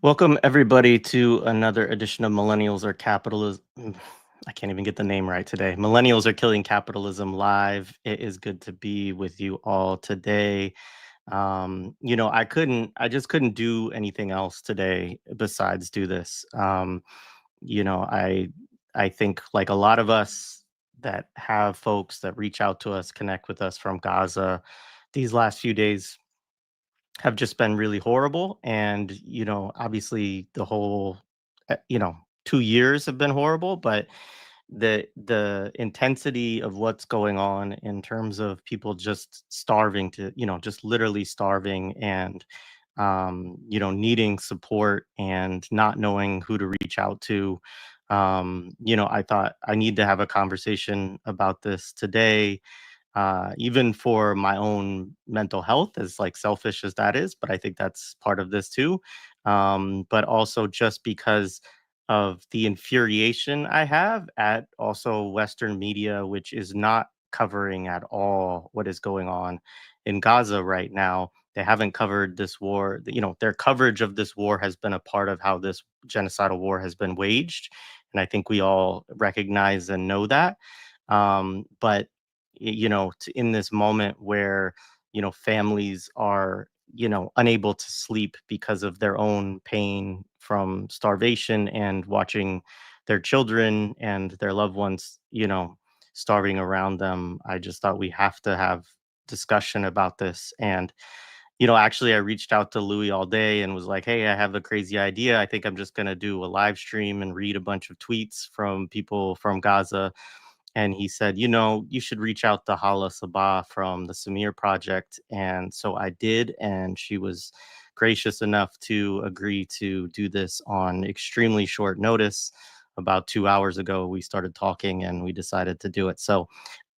Welcome, everybody, to another edition of Millennials Are Capitalism. I can't even get the name right today. Millennials Are Killing Capitalism Live. It is good to be with you all today. I just couldn't do anything else today besides do this. You know, I, I think like a lot of us that have folks that reach out to us, connect with us from Gaza, these last few days have just been really horrible. And, obviously the whole, uh, you know, 2 years have been horrible, but the intensity of what's going on in terms of people just starving to, just literally starving and, needing support and not knowing who to reach out to. I thought I need to have a conversation about this today, even for my own mental health, as like selfish as that is, but I think that's part of this too. But also just because of the infuriation I have at also Western media, which is not covering at all what is going on in Gaza right now. They haven't covered this war. Their coverage of this war has been a part of how this genocidal war has been waged. And I think we all recognize and know that. But in this moment where families are unable to sleep because of their own pain from starvation and watching their children and their loved ones starving around them. I just thought we have to have discussion about this. And actually, I reached out to Louis all day and was like, hey, I have a crazy idea. I think I'm just going to do a live stream and read a bunch of tweets from people from Gaza. And he said, you should reach out to Hala Sabbah from the Samir Project. And so I did, and she was gracious enough to agree to do this on extremely short notice. About 2 hours ago, we started talking and we decided to do it. So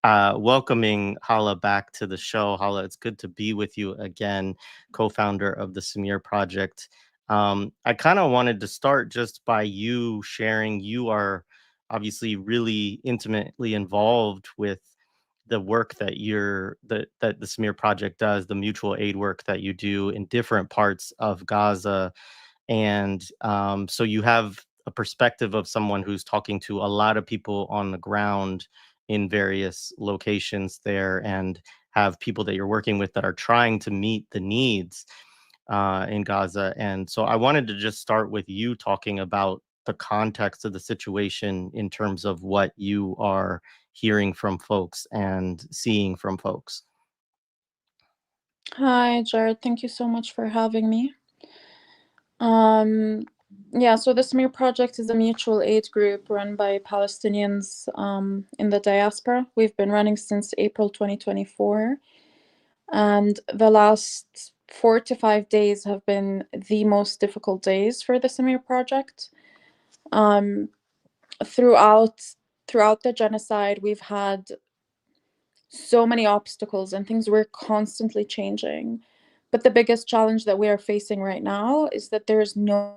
welcoming Hala back to the show. Hala, it's good to be with you again, co-founder of the Samir Project. I kind of wanted to start just by you sharing. You are obviously really intimately involved with the work that the Samir Project does, the mutual aid work that you do in different parts of Gaza. And so you have a perspective of someone who's talking to a lot of people on the ground in various locations there, and have people that you're working with that are trying to meet the needs in Gaza. And so I wanted to just start with you talking about the context of the situation in terms of what you are hearing from folks and seeing from folks. Hi, Jared. Thank you so much for having me. Um, yeah, so the Samir Project is a mutual aid group run by Palestinians in the diaspora. We've been running since April 2024, and the last 4 to 5 days have been the most difficult days for the Samir Project. Um, throughout throughout the genocide, we've had so many obstacles and things were constantly changing. But the biggest challenge that we are facing right now is that there is no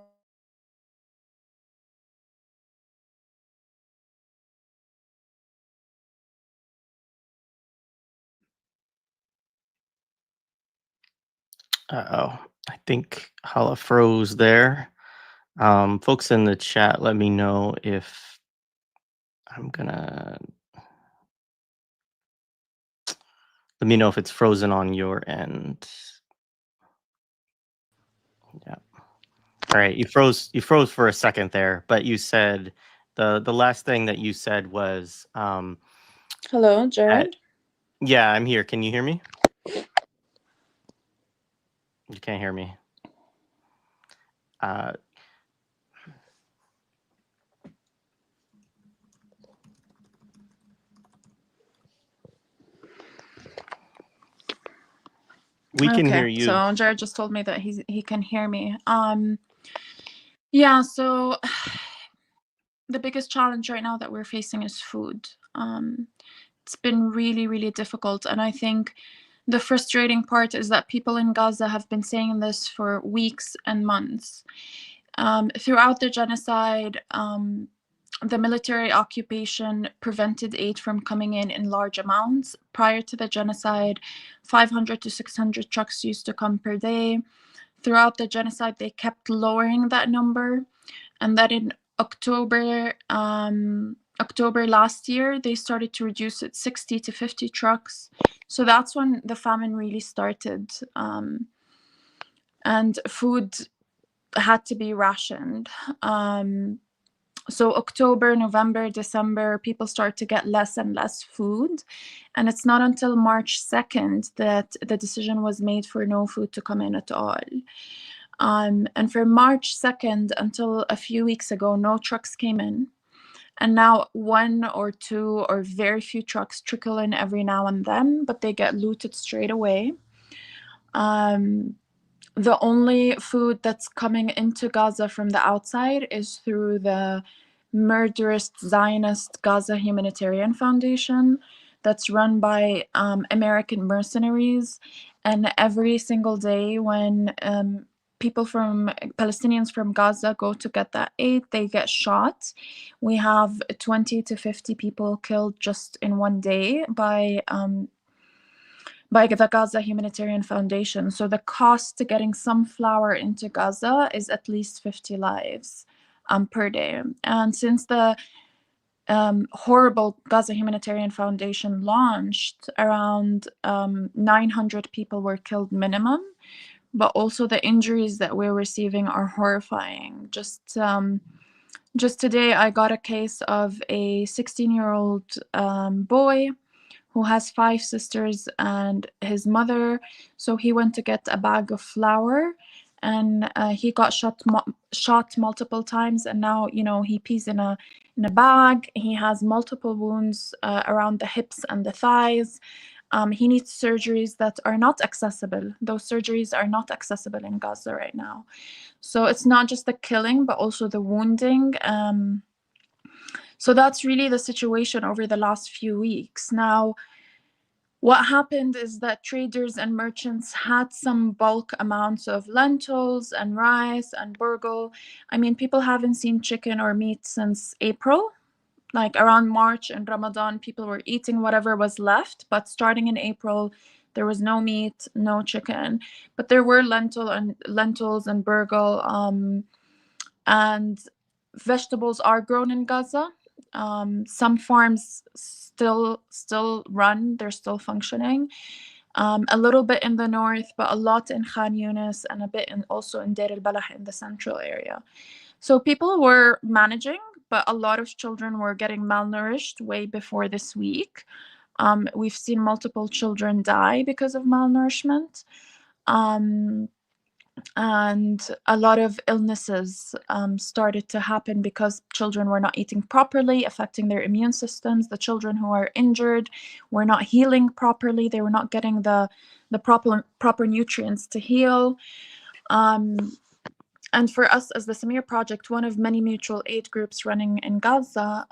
Uh-oh. I think Hala froze there. Folks in the chat, let me know if I'm gonna let me know if it's frozen on your end. Yeah. All right. You froze for a second there, but you said the last thing that you said was Hello, that Jared. yeah, I'm here. Can you hear me? You can't hear me. Uh we can Okay, hear you. so Jared just told me that he can hear me. Yeah, so the biggest challenge right now that we're facing is food. It's been really, really difficult, and I think the frustrating part is that people in Gaza have been saying this for weeks and months. Throughout the genocide, the military occupation prevented aid from coming in large amounts. Prior to the genocide, 500 to 600 trucks used to come per day. throughout the genocide, they kept lowering that number. And that in October last year, they started to reduce it 60 to 50 trucks. So that's when the famine really started. And food had to be rationed. So October, November, December, people start to get less and less food. And it's not until March 2nd that the decision was made for no food to come in at all. And from March 2nd until a few weeks ago, no trucks came in. And now one or two or very few trucks trickle in every now and then, but they get looted straight away. The only food that's coming into Gaza from the outside is through the murderous Zionist Gaza Humanitarian Foundation that's run by American mercenaries. And every single day when Palestinians from Gaza go to get that aid, they get shot. We have 20 to 50 people killed just in one day by the Gaza Humanitarian Foundation. So the cost to getting some flour into Gaza is at least 50 lives per day. And since the horrible Gaza Humanitarian Foundation launched, around 900 people were killed minimum, but also the injuries that we're receiving are horrifying. Just today, I got a case of a 16-year-old boy who has 5 sisters and his mother. So he went to get a bag of flour, and he got shot multiple times. And now, he pees in a bag. He has multiple wounds around the hips and the thighs. He needs surgeries that are not accessible. Those surgeries are not accessible in Gaza right now. So it's not just the killing, but also the wounding. So that's really the situation over the last few weeks. Now, what happened is that traders and merchants had some bulk amounts of lentils and rice and burgle. I mean, people haven't seen chicken or meat since April. Like around March and Ramadan, people were eating whatever was left. But starting in April, there was no meat, no chicken. But there were lentils and burgle. And vegetables are grown in Gaza. Some farms still run, they're still functioning. A little bit in the north, but a lot in Khan Yunis and a bit also in Deir al-Balah in the central area. So people were managing, but a lot of children were getting malnourished way before this week. We've seen multiple children die because of malnourishment. And a lot of illnesses started to happen because children were not eating properly, affecting their immune systems. The children who are injured were not healing properly. They were not getting the proper nutrients to heal. And for us as the Samir Project, one of many mutual aid groups running in Gaza,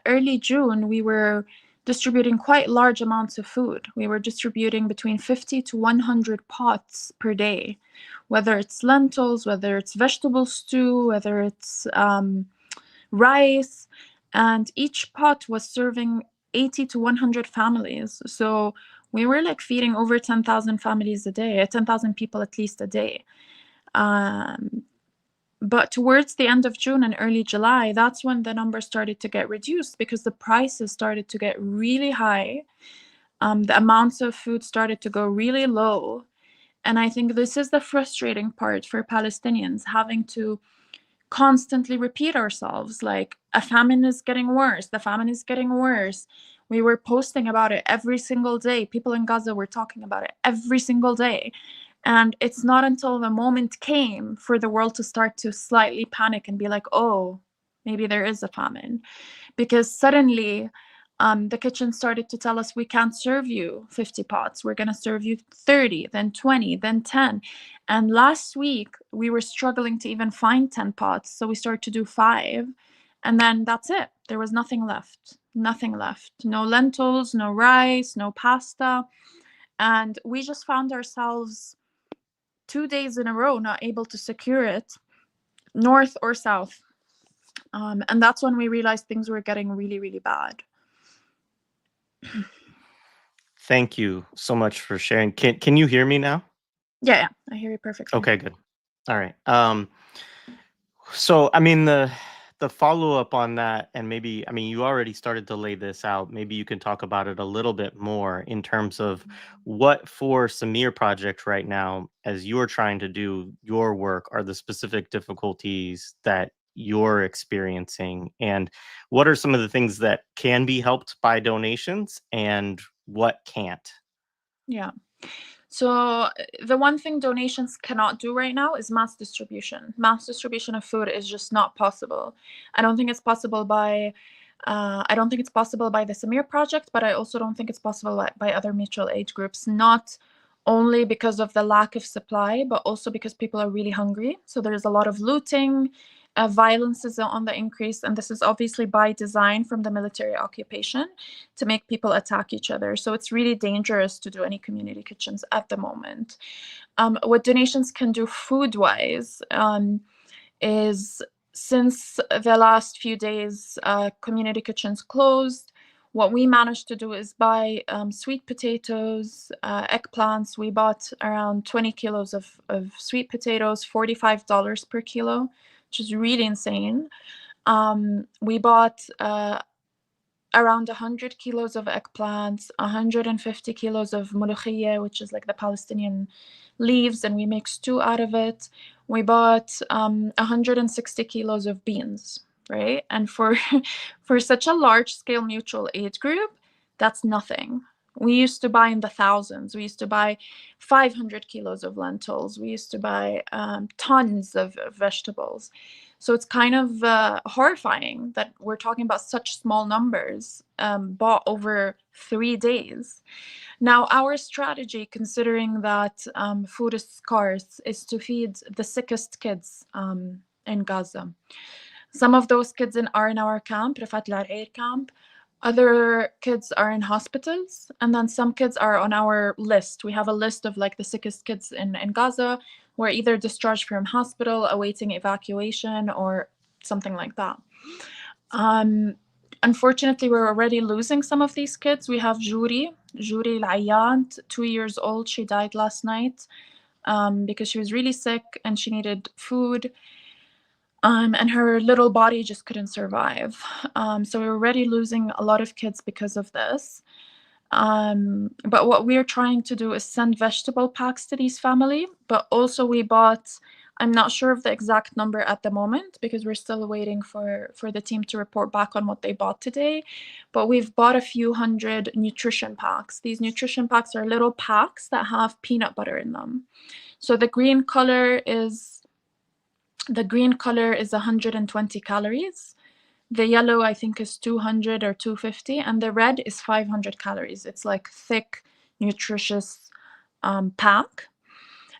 early June, we were distributing quite large amounts of food. We were distributing between 50 to 100 pots per day, whether it's lentils, whether it's vegetable stew, whether it's rice. And each pot was serving 80 to 100 families. So we were like feeding over 10,000 families a day, 10,000 people at least a day. But towards the end of June and early July, that's when the numbers started to get reduced because the prices started to get really high. The amounts of food started to go really low. And I think this is the frustrating part for Palestinians, having to constantly repeat ourselves, like a famine is getting worse, the famine is getting worse. We were posting about it every single day. People in Gaza were talking about it every single day. And it's not until the moment came for the world to start to slightly panic and be like, oh, maybe there is a famine. Because suddenly the kitchen started to tell us, we can't serve you 50 pots. We're going to serve you 30, then 20, then 10. And last week, we were struggling to even find 10 pots. So we started to do 5. And then that's it. There was nothing left. Nothing left. No lentils, no rice, no pasta. And we just found ourselves 2 days in a row not able to secure it, north or south. And that's when we realized things were getting really, really bad. Thank you so much for sharing. Can you hear me now? Yeah, I hear you perfectly. Okay, good. All right. So I mean the follow up on that, and maybe I mean you already started to lay this out. Maybe you can talk about it a little bit more in terms of what for Samir project right now, as you're trying to do your work, are the specific difficulties that you're experiencing, and what are some of the things that can be helped by donations and what can't? Yeah. So the one thing donations cannot do right now is mass distribution. Mass distribution of food is just not possible. I don't think it's possible by I don't think it's possible by the Samir project, but I also don't think it's possible by other mutual aid groups, not only because of the lack of supply, but also because people are really hungry. So there's a lot of looting, violence is on the increase, and this is obviously by design from the military occupation to make people attack each other. So it's really dangerous to do any community kitchens at the moment. What donations can do food-wise is, since the last few days, community kitchens closed. What we managed to do is buy sweet potatoes, eggplants. We bought around 20 kilos of sweet potatoes, $45 per kilo, which is really insane. We bought around 100 kilos of eggplants, 150 kilos of mulukhiyya, which is like the Palestinian leaves, and we make stew out of it. We bought 160 kilos of beans, right? And for for such a large scale mutual aid group, that's nothing. We used to buy in the thousands. We used to buy 500 kilos of lentils. We used to buy tons of vegetables. So it's kind of horrifying that we're talking about such small numbers bought over 3 days. Now, our strategy, considering that food is scarce, is to feed the sickest kids in Gaza. Some of those kids are in our camp, Rafat al camp. Other kids are in hospitals, and then some kids are on our list. We have a list of like the sickest kids in Gaza who are either discharged from hospital, awaiting evacuation, or something like that. Unfortunately, we're already losing some of these kids. We have Juri Al-Ayyad, 2 years old. She died last night because she was really sick and she needed food. And her little body just couldn't survive. So we're already losing a lot of kids because of this. But what we're trying to do is send vegetable packs to these family, but also we bought, I'm not sure of the exact number at the moment because we're still waiting for the team to report back on what they bought today, but we've bought a few hundred nutrition packs. These nutrition packs are little packs that have peanut butter in them. So the green color is 120 calories. The yellow, I think, is 200 or 250, and the red is 500 calories. It's like thick, nutritious pack.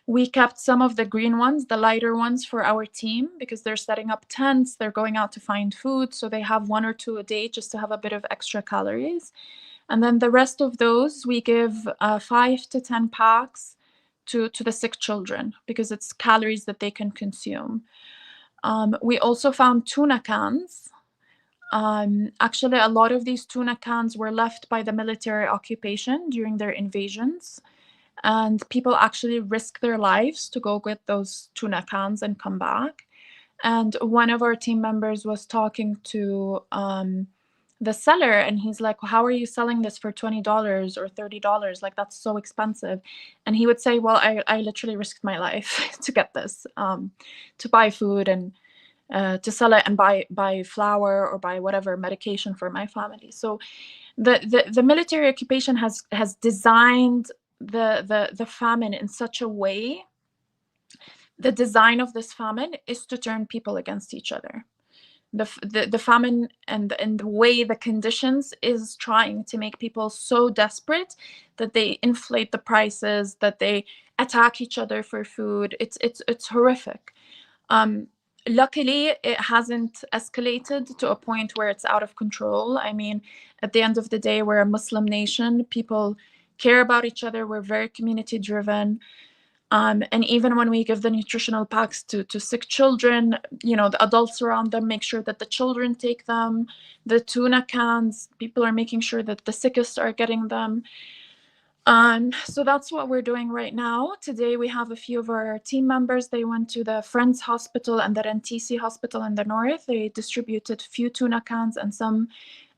We kept some of the green ones, the lighter ones, for our team because they're setting up tents, they're going out to find food, so they have 1 or 2 a day just to have a bit of extra calories. And then the rest of those, we give 5 to 10 packs to the sick children because it's calories that they can consume. We also found tuna cans. Actually, a lot of these tuna cans were left by the military occupation during their invasions, and people actually risk their lives to go get those tuna cans and come back. And one of our team members was talking to the seller, and he's like, how are you selling this for $20 or $30? Like, that's so expensive. And he would say, well, I literally risked my life to get this, to buy food and to sell it and buy flour or buy whatever medication for my family. So the military occupation has designed the famine in such a way. The design of this famine is to turn people against each other. The famine and the way the conditions is trying to make people so desperate that they inflate the prices, that they attack each other for food. It's horrific. Luckily, it hasn't escalated to a point where it's out of control. I mean, at the end of the day, we're a Muslim nation. People care about each other. We're very community driven. And even when we give the nutritional packs to sick children, you know, the adults around them make sure that the children take them. The tuna cans, people are making sure that the sickest are getting them. So that's what we're doing right now. Today we have a few of our team members. They went to the Friends Hospital and the Rentisi Hospital in the north. They distributed a few tuna cans and some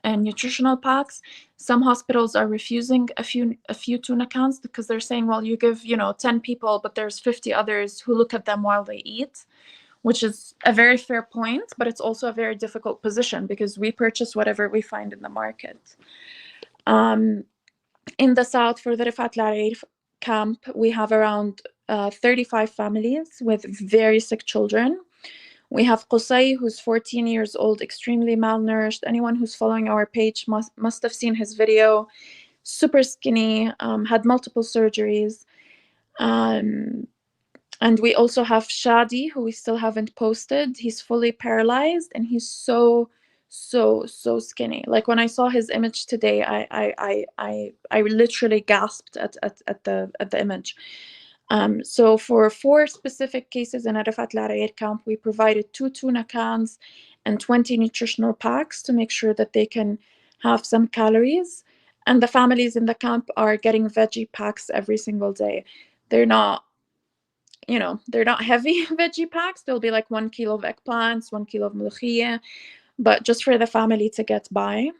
nutritional packs. Some hospitals are refusing a few tuna cans because they're saying, well, you give 10 people, but there's 50 others who look at them while they eat, which is a very fair point, but it's also a very difficult position because we purchase whatever we find in the market. In the south, for the Rifat Lareir camp, we have around 35 families with very sick children. We have Qusay, who's 14 years old, extremely malnourished. Anyone who's following our page must have seen his video. Super skinny, had multiple surgeries. And we also have Shadi, who we still haven't posted. He's fully paralyzed and he's so skinny. Like when I saw his image today, I literally gasped at the image. So for 4 specific cases in Arafat Lareir camp, we provided 2 tuna cans and 20 nutritional packs to make sure that they can have some calories. And the families in the camp are getting veggie packs every single day. They're not heavy veggie packs. There'll be like 1 kilo of eggplants, 1 kilo of ملوخية, but just for the family to get by.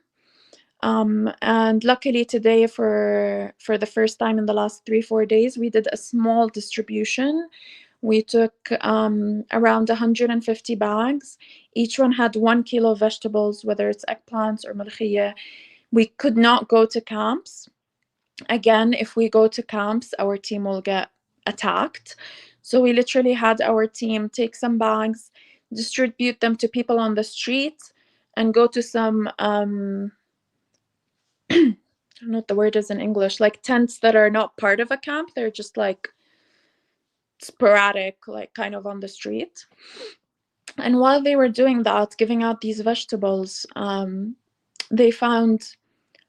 And luckily today, for the first time in the last 3-4 days, we did a small distribution. We took around 150 bags. Each one had 1 kilo of vegetables, whether it's eggplants or ملوخية. We could not go to camps. Again, if we go to camps, our team will get attacked. So we literally had our team take some bags, distribute them to people on the street, and go to some I don't know what the word is in English, like tents that are not part of a camp. They're just like sporadic, like kind of on the street. And while they were doing that, giving out these vegetables, they found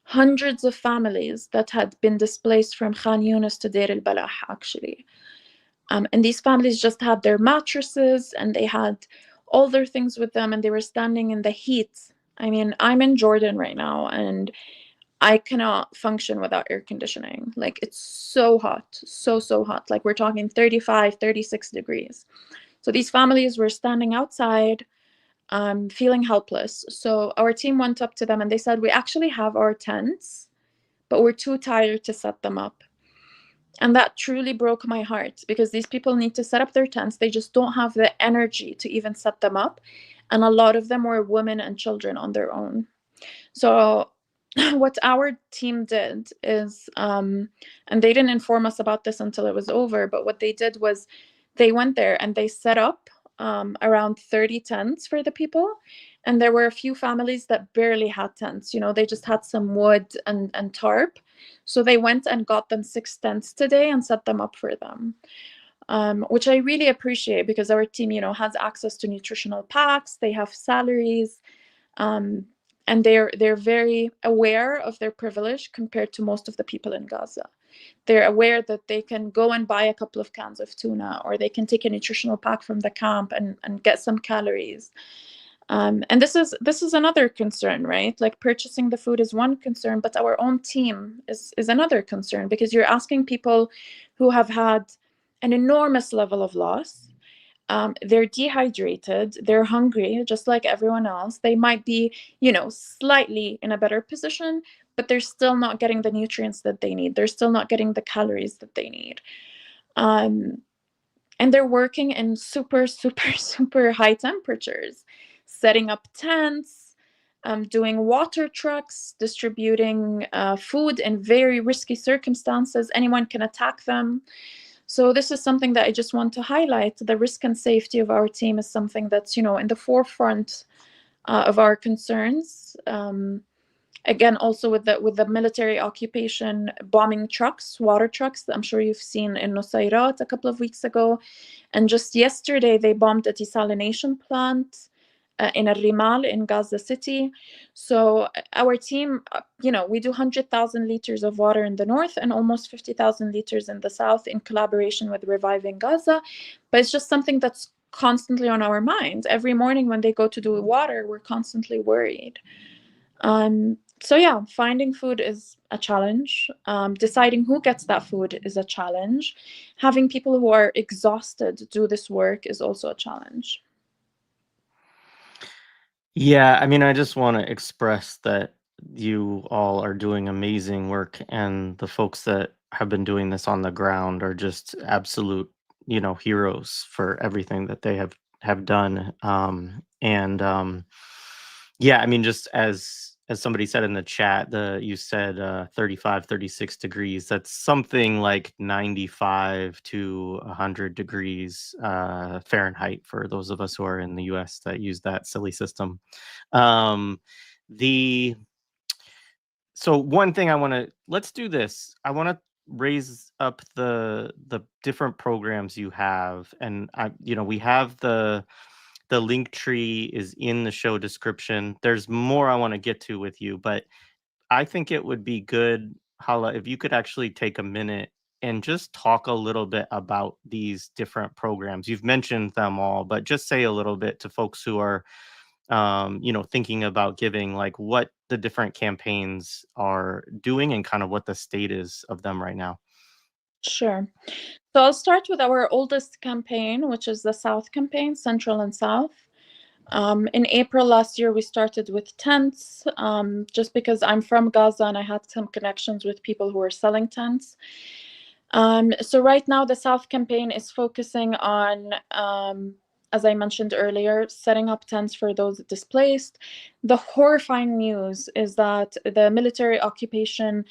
hundreds of families that had been displaced from Khan Yunis to Deir al-Balah, actually. And these families just had their mattresses and they had all their things with them, and they were standing in the heat. I mean, I'm in Jordan right now and I cannot function without air conditioning. Like, it's so hot, so hot. Like, we're talking 35, 36 degrees. So these families were standing outside, feeling helpless. So our team went up to them and they said, we actually have our tents, but we're too tired to set them up. And that truly broke my heart, because these people need to set up their tents. They just don't have the energy to even set them up. And a lot of them were women and children on their own. So what our team did is, and they didn't inform us about this until it was over, but what they did was they went there and they set up around 30 tents for the people. And there were a few families that barely had tents. They just had some wood and tarp. So they went and got them 6 tents today and set them up for them, which I really appreciate, because our team, has access to nutritional packs. They have salaries, and they're very aware of their privilege compared to most of the people in Gaza. They're aware that they can go and buy a couple of cans of tuna, or they can take a nutritional pack from the camp and get some calories. And this is another concern, right? Like, purchasing the food is one concern, but our own team is another concern, because you're asking people who have had an enormous level of loss. They're dehydrated, they're hungry, just like everyone else. They might be, slightly in a better position, but they're still not getting the nutrients that they need. They're still not getting the calories that they need. And they're working in super high temperatures, setting up tents, doing water trucks, distributing food in very risky circumstances. Anyone can attack them. So this is something that I just want to highlight. The risk and safety of our team is something that's, in the forefront of our concerns. Again, also with the military occupation, bombing trucks, water trucks, I'm sure you've seen in Nusayrat a couple of weeks ago. And just yesterday, they bombed a desalination plant in Al-Rimal in Gaza City. So our team, we do 100,000 liters of water in the north and almost 50,000 liters in the south, in collaboration with Reviving Gaza. But it's just something that's constantly on our minds. Every morning when they go to do water, we're constantly worried. So yeah, finding food is a challenge. Deciding who gets that food is a challenge. Having people who are exhausted do this work is also a challenge. Yeah, I mean, I just want to express that you all are doing amazing work, and the folks that have been doing this on the ground are just absolute, heroes for everything that they have done. Yeah, I mean, just as somebody said in the chat, the you said 35, 36 degrees. That's something like 95 to 100 degrees Fahrenheit for those of us who are in the US that use that silly system. Um, the so one thing let's do this. I want to raise up the different programs you have, and we have the link tree is in the show description. There's more I want to get to with you, but I think it would be good, Hala, if you could actually take a minute and just talk a little bit about these different programs. You've mentioned them all, but just say a little bit to folks who are thinking about giving, like what the different campaigns are doing and kind of what the state is of them right now. Sure. So I'll start with our oldest campaign, which is the South campaign, Central and South. In April last year, we started with tents, just because I'm from Gaza and I had some connections with people who were selling tents. So right now, the South campaign is focusing on, as I mentioned earlier, setting up tents for those displaced. The horrifying news is that the military occupation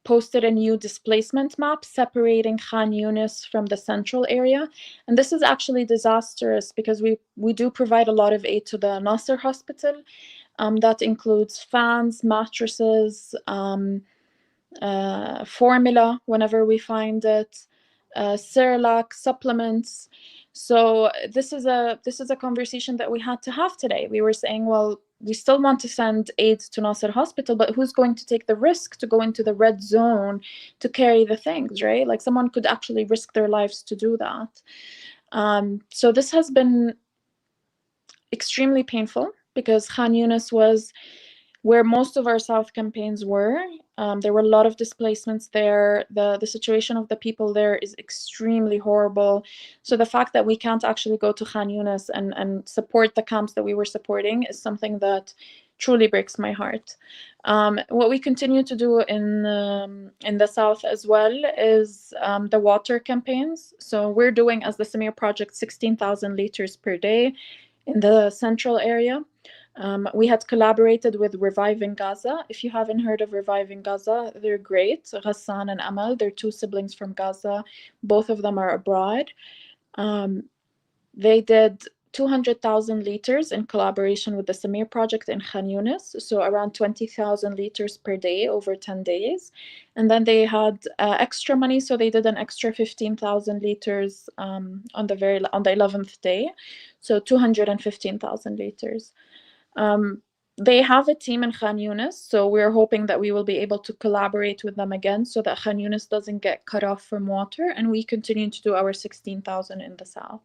posted a new displacement map separating Khan Yunis from the central area. And this is actually disastrous because we do provide a lot of aid to the Nasser hospital. That includes fans, mattresses, formula whenever we find it, Cerelac, supplements. So this is a conversation that we had to have today. We were saying, well, we still want to send aid to Nasser Hospital, but who's going to take the risk to go into the red zone to carry the things, right? Like someone could actually risk their lives to do that. So this has been extremely painful because Khan Yunis was where most of our South campaigns were. There were a lot of displacements there. The situation of the people there is extremely horrible. So the fact that we can't actually go to Khan Yunis and support the camps that we were supporting is something that truly breaks my heart. What we continue to do in the South as well is the water campaigns. So we're doing, as the Samir Project, 16,000 liters per day in the central area. We had collaborated with Reviving Gaza. If you haven't heard of Reviving Gaza, they're great. Ghassan and Amal, they're two siblings from Gaza. Both of them are abroad. They did 200,000 liters in collaboration with the Samir Project in Khan Yunis, so around 20,000 liters per day over 10 days. And then they had extra money, so they did an extra 15,000 liters on the 11th day, so 215,000 liters. They have a team in Khan Yunis, so we're hoping that we will be able to collaborate with them again so that Khan Yunis doesn't get cut off from water and we continue to do our 16,000 in the south.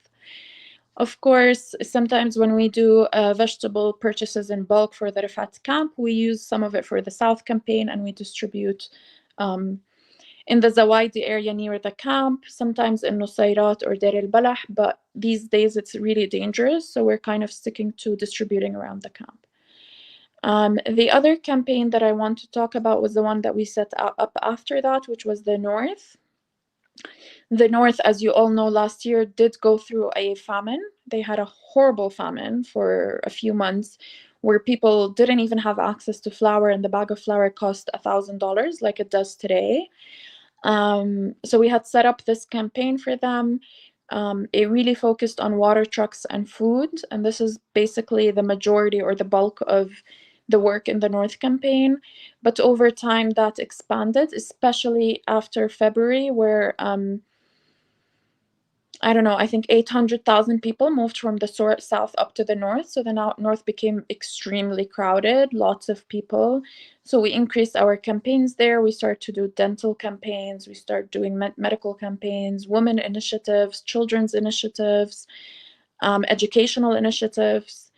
Of course, sometimes when we do vegetable purchases in bulk for the Rifat camp, we use some of it for the South campaign and we distribute in the Zawaidi area near the camp, sometimes in Nusayrat or Deir al-Balah, but these days it's really dangerous, so we're kind of sticking to distributing around the camp. The other campaign that I want to talk about was the one that we set up after that, which was the North. The North, as you all know, last year did go through a famine. They had a horrible famine for a few months where people didn't even have access to flour, and the bag of flour cost $1,000 like it does today. So we had set up this campaign for them. It really focused on water trucks and food, and this is basically the majority or the bulk of the work in the North campaign. But over time, that expanded, especially after February, where I don't know, I think 800,000 people moved from the south up to the north. So the north became extremely crowded, lots of people. So we increased our campaigns there. We started to do dental campaigns. We started doing medical campaigns, women initiatives, children's initiatives, educational initiatives.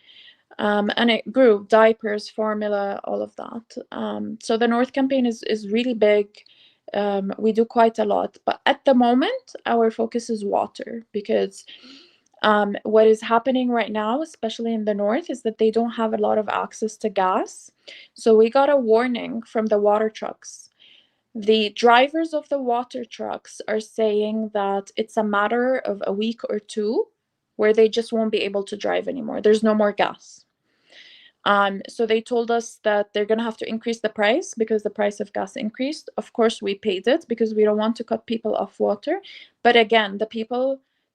And it grew: diapers, formula, all of that. So the North campaign is really big. We do quite a lot, but at the moment our focus is water, because what is happening right now, especially in the north, is that they don't have a lot of access to gas. So we got a warning from the water trucks. The drivers of the water trucks are saying that it's a matter of a week or two where they just won't be able to drive anymore. There's no more gas. So they told us that they're going to have to increase the price because the price of gas increased. Of course, we paid it because we don't want to cut people off water. But again, the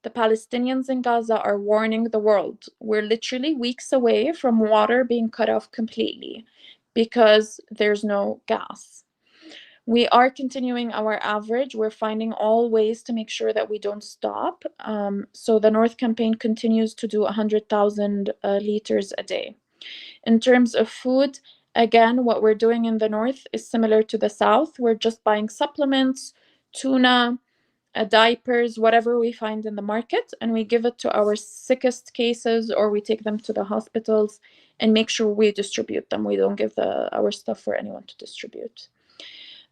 Palestinians in Gaza are warning the world. We're literally weeks away from water being cut off completely because there's no gas. We are continuing our average. We're finding all ways to make sure that we don't stop. So the North campaign continues to do 100,000 liters a day. In terms of food, again, what we're doing in the north is similar to the south. We're just buying supplements, tuna, diapers, whatever we find in the market, and we give it to our sickest cases, or we take them to the hospitals and make sure we distribute them. We don't give our stuff for anyone to distribute.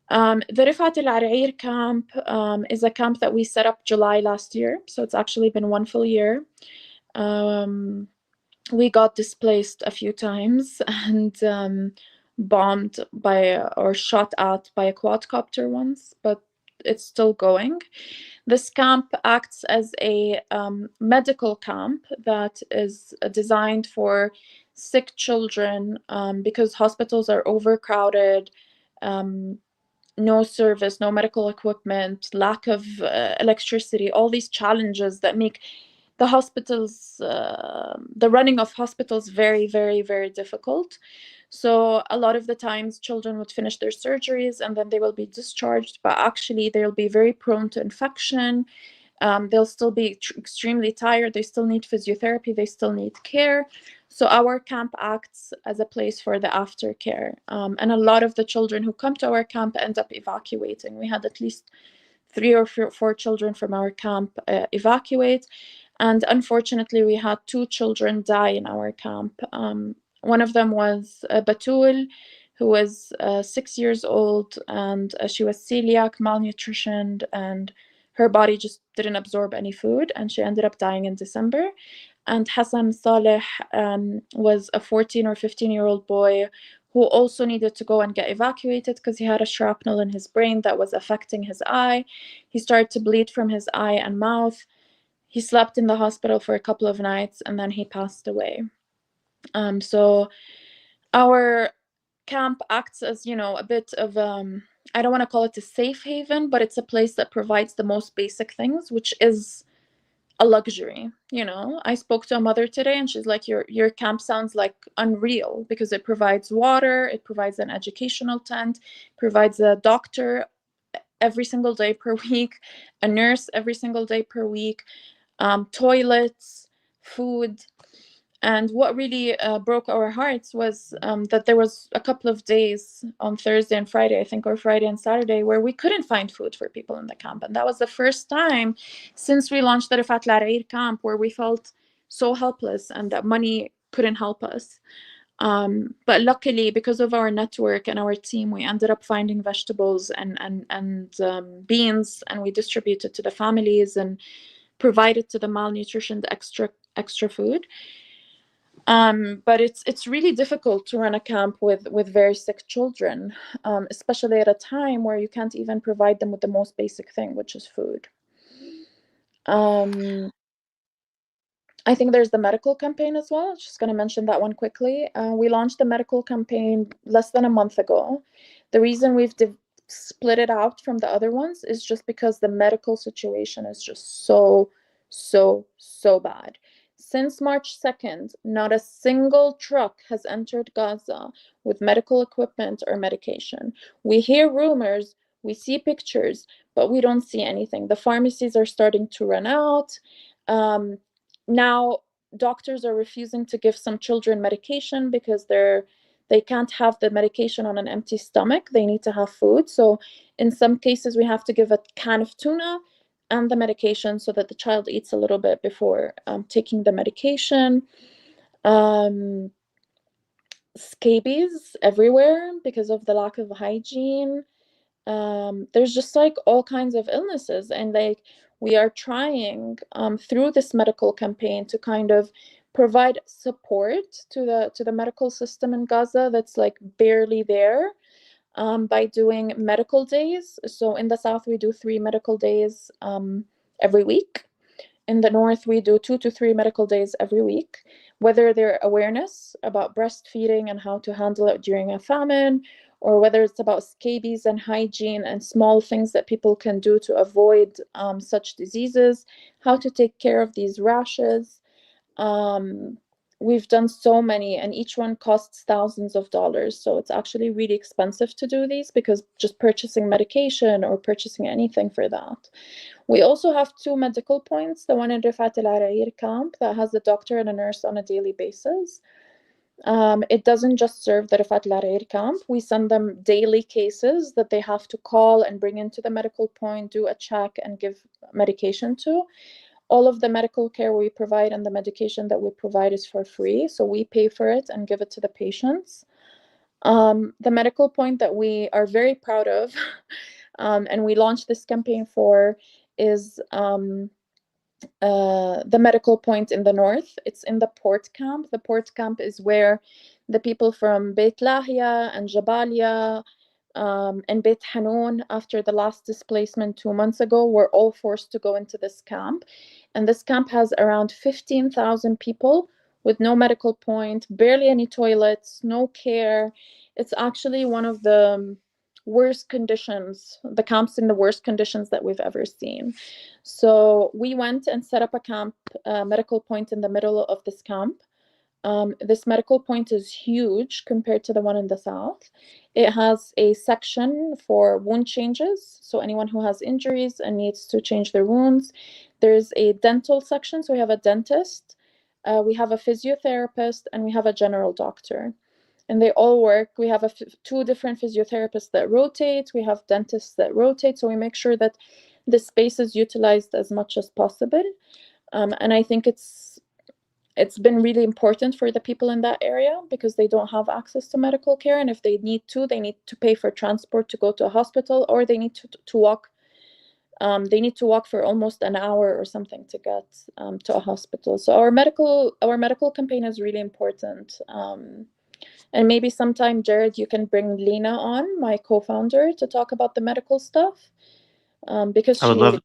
The Rifat Al Arair camp is a camp that we set up July last year, so it's actually been one full year. We got displaced a few times and bombed or shot at by a quadcopter once, but it's still going. This camp acts as a medical camp that is designed for sick children because hospitals are overcrowded, no service, no medical equipment, lack of electricity, all these challenges that make the hospitals, the running of hospitals very, very, very difficult. So a lot of the times children would finish their surgeries and then they will be discharged, but actually they'll be very prone to infection. They'll still be extremely tired. They still need physiotherapy. They still need care. So our camp acts as a place for the aftercare. And a lot of the children who come to our camp end up evacuating. We had at least 3 or 4 children from our camp evacuate. And unfortunately, we had 2 children die in our camp. One of them was Batul, who was 6 years old, and she was celiac, malnutritioned, and her body just didn't absorb any food, and she ended up dying in December. And Hassan Saleh was a 14 or 15-year-old boy who also needed to go and get evacuated because he had a shrapnel in his brain that was affecting his eye. He started to bleed from his eye and mouth. He slept in the hospital for a couple of nights and then he passed away. So our camp acts as, a bit of, I don't want to call it a safe haven, but it's a place that provides the most basic things, which is a luxury. I spoke to a mother today and she's like, your camp sounds like unreal because it provides water, it provides an educational tent, provides a doctor every single day per week, a nurse every single day per week, toilets, food. And what really broke our hearts was that there was a couple of days on Thursday and Friday, I think, or Friday and Saturday, where we couldn't find food for people in the camp. And that was the first time since we launched the Rifat Al Arair camp where we felt so helpless and that money couldn't help us. But luckily, because of our network and our team, we ended up finding vegetables and beans, and we distributed to the families and provided to the malnutritioned extra food. But it's really difficult to run a camp with very sick children, especially at a time where you can't even provide them with the most basic thing, which is food. I think there's the medical campaign as well. Just going to mention that one quickly. We launched the medical campaign less than a month ago. The reason we've split it out from the other ones is just because the medical situation is just so bad. Since March 2nd, not a single truck has entered Gaza with medical equipment or medication. We hear rumors, we see pictures, but we don't see anything. The pharmacies are starting to run out. Now doctors are refusing to give some children medication because they can't have the medication on an empty stomach. They need to have food. So in some cases, we have to give a can of tuna and the medication so that the child eats a little bit before taking the medication. Um, Scabies everywhere because of the lack of hygiene. There's just like all kinds of illnesses, and like we are trying through this medical campaign to kind of provide support to the medical system in Gaza that's like barely there, by doing medical days. So in the south we do 3 medical days every week. In the north, we do 2 to 3 medical days every week, whether they're awareness about breastfeeding and how to handle it during a famine, or whether it's about scabies and hygiene and small things that people can do to avoid such diseases, how to take care of these rashes. Um, we've done so many, and each one costs thousands of dollars. So it's actually really expensive to do these because just purchasing medication or purchasing anything for that. We also have 2 medical points, the one in Rifat Al Arair camp that has a doctor and a nurse on a daily basis. It doesn't just serve the Rifat Al Arair camp. We send them daily cases that they have to call and bring into the medical point, do a check, and give medication to. All of the medical care we provide and the medication that we provide is for free, so we pay for it and give it to the patients. The medical point that we are very proud of, and we launched this campaign for, is the medical point in the north. It's in the port camp. The port camp is where the people from Beit Lahia and Jabalia and Beit Hanoun, after the last displacement 2 months ago, were all forced to go into this camp. And this camp has around 15,000 people with no medical point, barely any toilets, no care. It's actually one of the worst conditions, the camps in the worst conditions that we've ever seen. So we went and set up a camp, medical point in the middle of this camp. This medical point is huge compared to the one in the south. It has a section for wound changes, so anyone who has injuries and needs to change their wounds. There's a dental section, so we have a dentist, we have a physiotherapist, and we have a general doctor. And they all work. We have 2 different physiotherapists that rotate. We have dentists that rotate. So we make sure that the space is utilized as much as possible. And I think it's been really important for the people in that area because they don't have access to medical care. And if they need to pay for transport to go to a hospital, or they need to walk. They need to walk for almost an hour or something to get to a hospital. So our medical campaign is really important. And maybe sometime, Jared, you can bring Lena on, my co-founder, to talk about the medical stuff. Because I would love.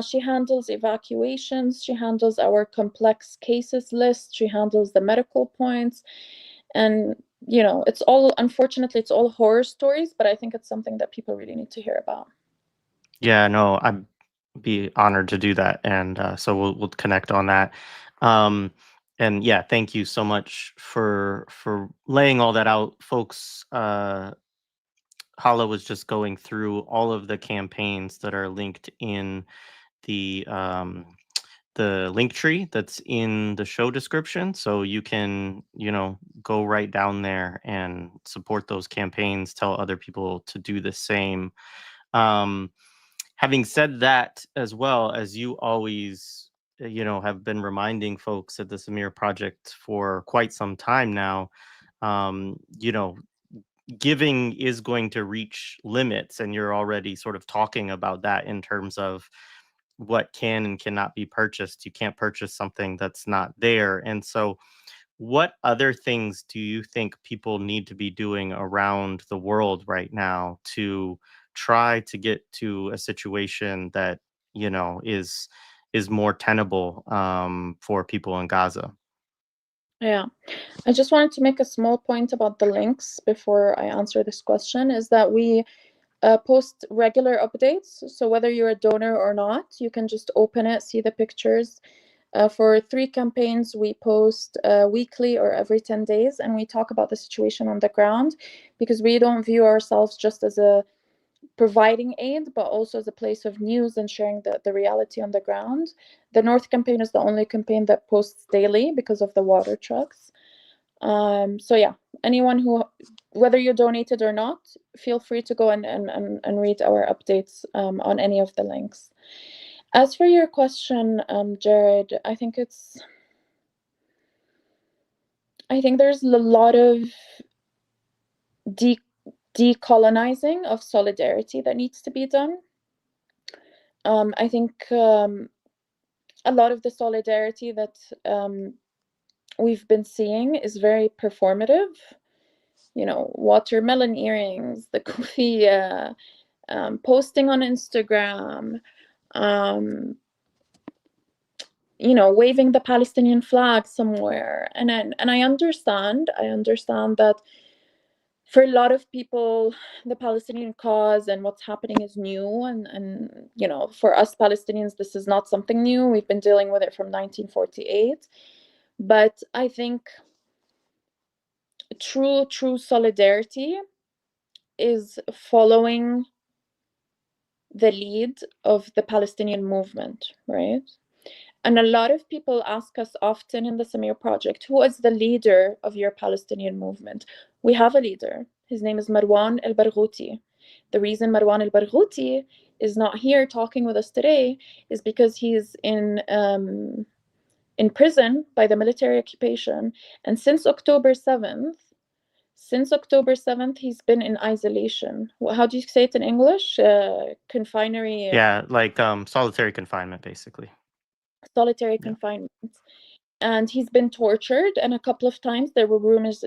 she handles evacuations, she handles our complex cases list, she handles the medical points. And, unfortunately, it's all horror stories, but I think it's something that people really need to hear about. Yeah, no, I'd be honored to do that, and so we'll connect on that. Um, and yeah, thank you so much for laying all that out, folks. Hala was just going through all of the campaigns that are linked in the link tree that's in the show description, so you can go right down there and support those campaigns. Tell other people to do the same. Um, Having said that, as well, as you always, have been reminding folks at the Samir Project for quite some time now, um, you know, giving is going to reach limits, and you're already sort of talking about that in terms of what can and cannot be purchased. You can't purchase something that's not there. And so, what other things do you think people need to be doing around the world right now to try to get to a situation that is more tenable for people in Gaza? Yeah. I just wanted to make a small point about the links before I answer this question, is that we post regular updates. So whether you're a donor or not, you can just open it, see the pictures. For 3 campaigns, we post weekly or every 10 days, and we talk about the situation on the ground, because we don't view ourselves just as a providing aid, but also as a place of news and sharing the reality on the ground. The North campaign is the only campaign that posts daily because of the water trucks. So yeah, anyone whether you donated or not, feel free to go and read our updates on any of the links. As for your question, Jared, I think I think there's a lot of decolonizing of solidarity that needs to be done. I think a lot of the solidarity that we've been seeing is very performative. You know, watermelon earrings, the kufiya, posting on Instagram, you know, waving the Palestinian flag somewhere. And I understand that for a lot of people, the Palestinian cause and what's happening is new. And you know, for us Palestinians, this is not something new. We've been dealing with it from 1948. But I think true solidarity is following the lead of the Palestinian movement, right? And a lot of people ask us often in the Samir Project, who is the leader of your Palestinian movement? We have a leader. His name is Marwan al-Barghouti. The reason Marwan al-Barghouti is not here talking with us today is because he's in prison by the military occupation. And since October 7th, he's been in isolation. How do you say it in English? Confinery. Yeah, like solitary confinement, basically. Solitary confinement. And he's been tortured, and a couple of times there were rumors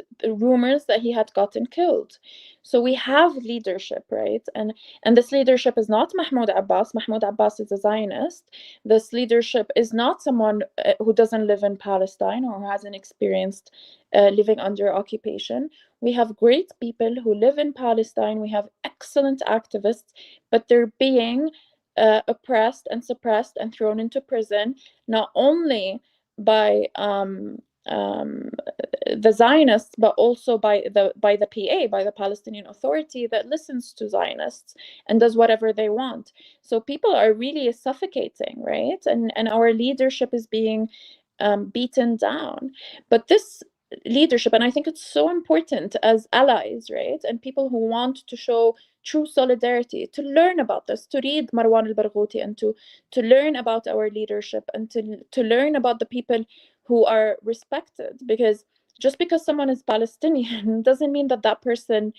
that he had gotten killed. So we have leadership, right? And this leadership is not Mahmoud Abbas. Mahmoud Abbas is a Zionist. This leadership is not someone who doesn't live in Palestine or hasn't experienced living under occupation. We have great people who live in Palestine. We have excellent activists, but they're being oppressed and suppressed and thrown into prison, not only by the Zionists, but also by the PA, by the Palestinian Authority, that listens to Zionists and does whatever they want. So people are really suffocating, right? And our leadership is being beaten down. But this leadership, and I think it's so important as allies, right, and people who want to show true solidarity, to learn about this, to read Marwan al-Barghouti, and to learn about our leadership, and to learn about the people who are respected. Because just because someone is Palestinian doesn't mean that that person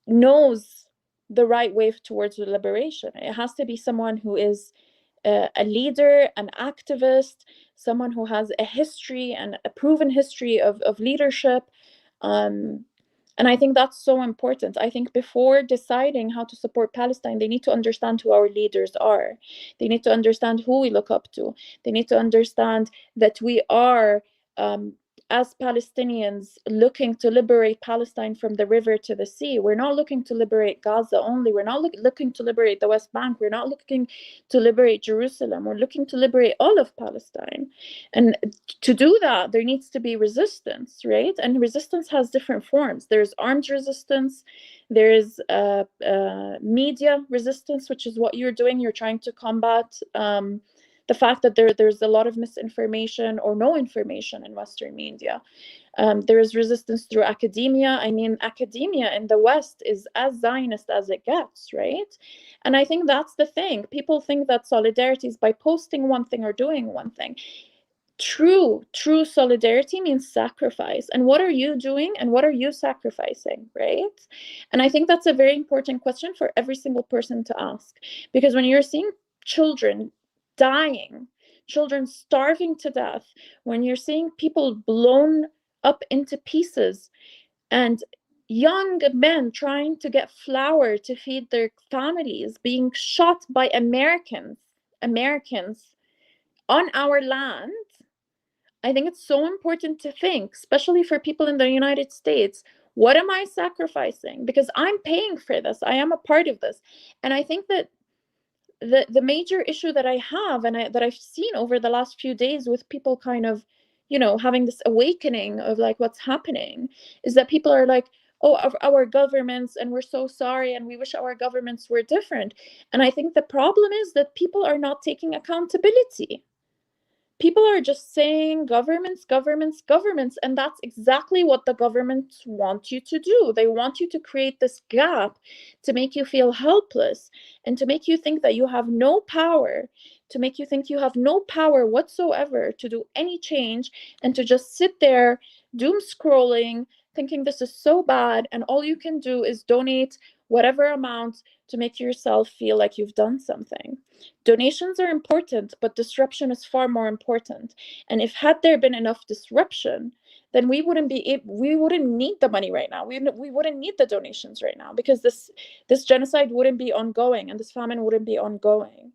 knows the right way towards liberation. It has to be someone who is a leader, an activist, someone who has a history and a proven history of leadership. And I think that's so important. I think before deciding how to support Palestine, they need to understand who our leaders are. They need to understand who we look up to. They need to understand that we are, as Palestinians, looking to liberate Palestine from the river to the sea. We're not looking to liberate Gaza only. We're not looking to liberate the West Bank. We're not looking to liberate Jerusalem. We're looking to liberate all of Palestine. And to do that, there needs to be resistance, right? And resistance has different forms. There's armed resistance. There is media resistance, which is what you're doing. You're trying to combat the fact that there's a lot of misinformation or no information in Western media. There is resistance through academia. I mean, academia in the West is as Zionist as it gets, right? And I think that's the thing. People think that solidarity is by posting one thing or doing one thing. True solidarity means sacrifice. And what are you doing and what are you sacrificing, right? And I think that's a very important question for every single person to ask. Because when you're seeing children dying, children starving to death, when you're seeing people blown up into pieces, and young men trying to get flour to feed their families being shot by Americans on our land, I think it's so important to think, especially for people in the United States, what am I sacrificing? Because I'm paying for this. I am a part of this. And I think that the major issue that I have, and that I've seen over the last few days with people kind of, you know, having this awakening of like what's happening, is that people are like, oh, our governments, and we're so sorry, and we wish our governments were different. And I think the problem is that people are not taking accountability. people are just saying governments, governments, governments, and that's exactly what the governments want you to do. They want you to create this gap to make you feel helpless and to make you think that you have no power, to make you think you have no power whatsoever to do any change, and to just sit there doom scrolling, thinking this is so bad, and all you can do is donate whatever amount to make yourself feel like you've done something. Donations are important, but disruption is far more important. And if had there been enough disruption, then we wouldn't need the money right now. We wouldn't need the donations right now, because this genocide wouldn't be ongoing and this famine wouldn't be ongoing.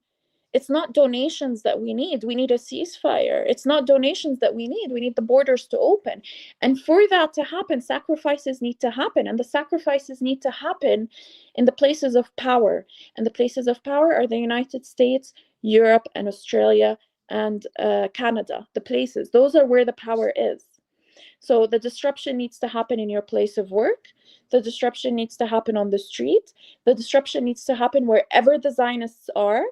It's not donations that we need. We need a ceasefire. It's not donations that we need. We need the borders to open. And for that to happen, sacrifices need to happen. And the sacrifices need to happen in the places of power. And the places of power are the United States, Europe, and Australia, and Canada. The places. Those are where the power is. So the disruption needs to happen in your place of work. The disruption needs to happen on the street. The disruption needs to happen wherever the Zionists are.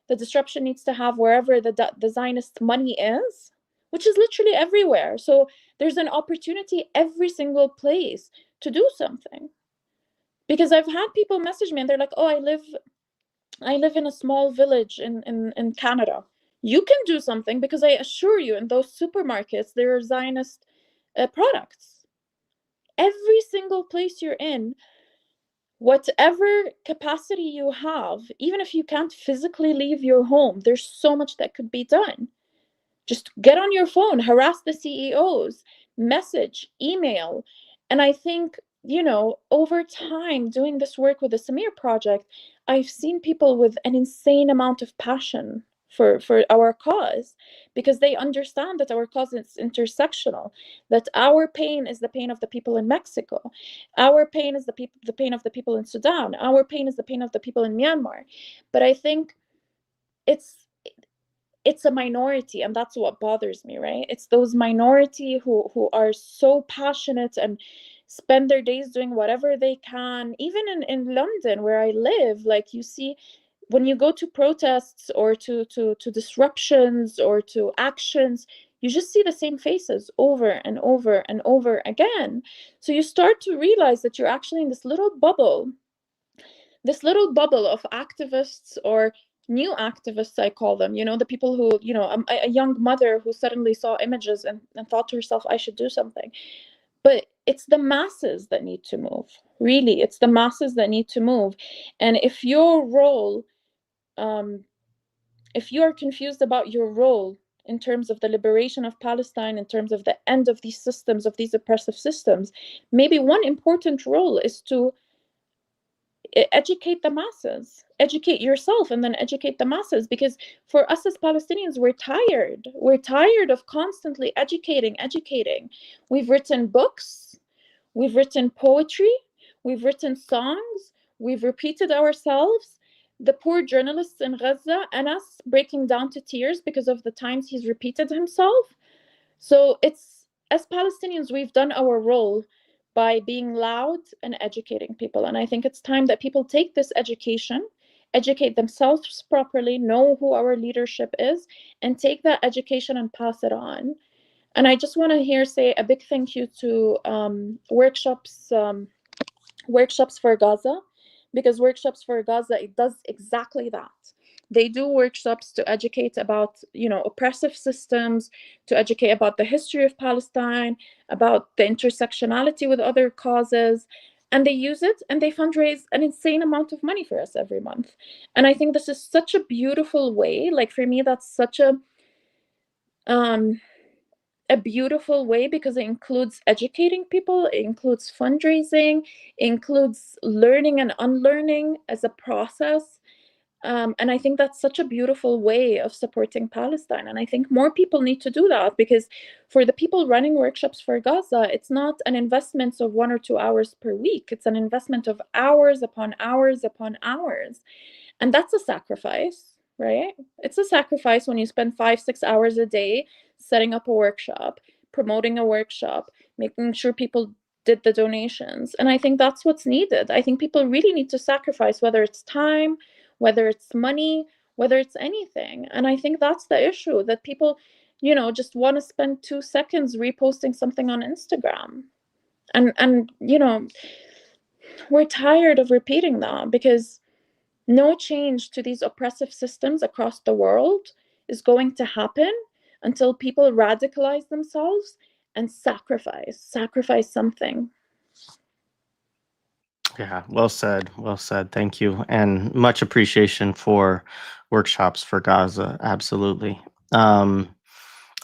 The disruption needs to have wherever the Zionist money is, which is literally everywhere. So there's an opportunity every single place to do something. Because I've had people message me and they're like, oh, I live in a small village in Canada. You can do something, because I assure you, in those supermarkets, there are Zionist products. Every single place you're in, whatever capacity you have, even if you can't physically leave your home, there's so much that could be done. Just get on your phone, harass the CEOs, message, email. And I think, over time, doing this work with the Samir Project, I've seen people with an insane amount of passion for our cause, because they understand that our cause is intersectional, that our pain is the pain of the people in Mexico, our pain is the pain of the people in Sudan, our pain is the pain of the people in Myanmar. But I think it's a minority, and that's what bothers me, right? It's those minority who are so passionate and spend their days doing whatever they can. Even in London, where I live, like, you see, when you go to protests or to disruptions or to actions, you just see the same faces over and over and over again. So you start to realize that you're actually in this little bubble of activists, or new activists, I call them, the people who, a young mother who suddenly saw images and thought to herself, I should do something. But it's the masses that need to move. Really, it's the masses that need to move. And if your role, if you are confused about your role in terms of the liberation of Palestine, in terms of the end of these systems, of these oppressive systems, maybe one important role is to educate the masses, educate yourself, and then educate the masses. Because for us as Palestinians, we're tired of constantly educating. We've written books, we've written poetry, we've written songs, we've repeated ourselves. The poor journalists in Gaza, Anas, breaking down to tears because of the times he's repeated himself. So it's, as Palestinians, we've done our role by being loud and educating people. And I think it's time that people take this education, educate themselves properly, know who our leadership is, and take that education and pass it on. And I just want to here say a big thank you to Workshops for Gaza, because Workshops for Gaza, it does exactly that. They do workshops to educate about, oppressive systems, to educate about the history of Palestine, about the intersectionality with other causes. And they use it, and they fundraise an insane amount of money for us every month. And I think this is such a beautiful way. Like, for me, that's such a beautiful way, because it includes educating people, it includes fundraising, it includes learning and unlearning as a process. And I think that's such a beautiful way of supporting Palestine. And I think more people need to do that, because for the people running Workshops for Gaza, it's not an investment of 1 or 2 hours per week. It's an investment of hours upon hours upon hours. And that's a sacrifice, right? It's a sacrifice when you spend 5-6 hours a day setting up a workshop, promoting a workshop, making sure people did the donations. And I think that's what's needed. I think people really need to sacrifice, whether it's time, whether it's money, whether it's anything. And I think that's the issue, that people just want to spend 2 seconds reposting something on Instagram. And we're tired of repeating that, because no change to these oppressive systems across the world is going to happen until people radicalize themselves and sacrifice something. Yeah, well said. Well said. Thank you. And much appreciation for workshops for Gaza. Absolutely. Um,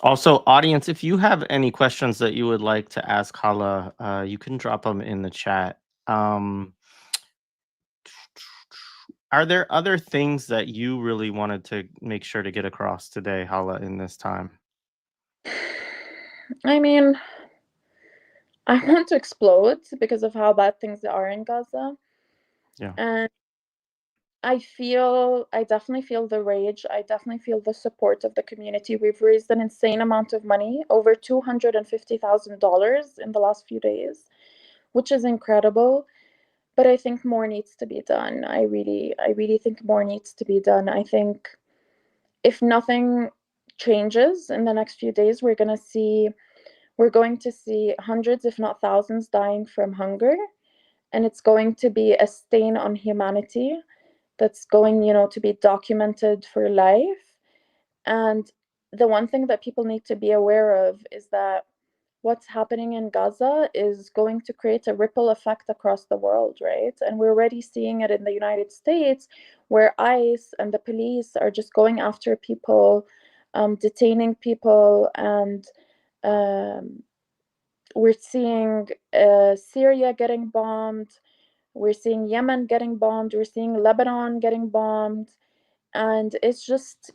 Also, audience, if you have any questions that you would like to ask Hala, you can drop them in the chat. Um, are there other things that you really wanted to make sure to get across today, Hala, in this time? I mean, I want to explode because of how bad things are in Gaza. Yeah. And I definitely feel the rage. I definitely feel the support of the community. We've raised an insane amount of money, over $250,000 in the last few days, which is incredible. But I think more needs to be done. I really think more needs to be done. I think if nothing changes in the next few days, we're going to see hundreds, if not thousands, dying from hunger. And it's going to be a stain on humanity that's going, to be documented for life. And the one thing that people need to be aware of is that what's happening in Gaza is going to create a ripple effect across the world, right? And we're already seeing it in the United States, where ICE and the police are just going after people, detaining people, and um, we're seeing Syria getting bombed. We're seeing Yemen getting bombed. We're seeing Lebanon getting bombed. And it's just,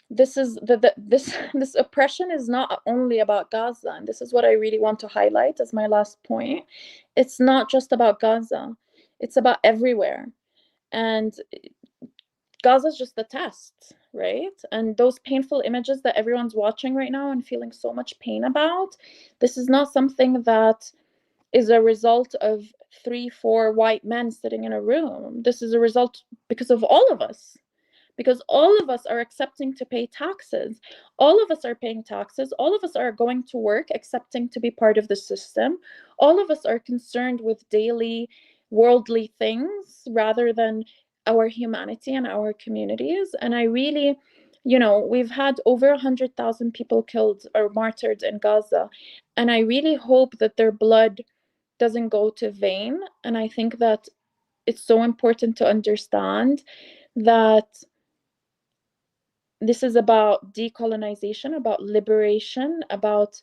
this is this oppression is not only about Gaza, and this is what I really want to highlight as my last point. It's not just about Gaza. It's about everywhere. And Gaza is just the test, right? And those painful images that everyone's watching right now and feeling so much pain about, this is not something that is a result of 3, 4 white men sitting in a room. This is a result because of all of us, because all of us are accepting to pay taxes. All of us are paying taxes. All of us are going to work, accepting to be part of the system. All of us are concerned with daily worldly things rather than our humanity and our communities. And I really, we've had over 100,000 people killed or martyred in Gaza. And I really hope that their blood doesn't go to vain. And I think that it's so important to understand that this is about decolonization, about liberation, about,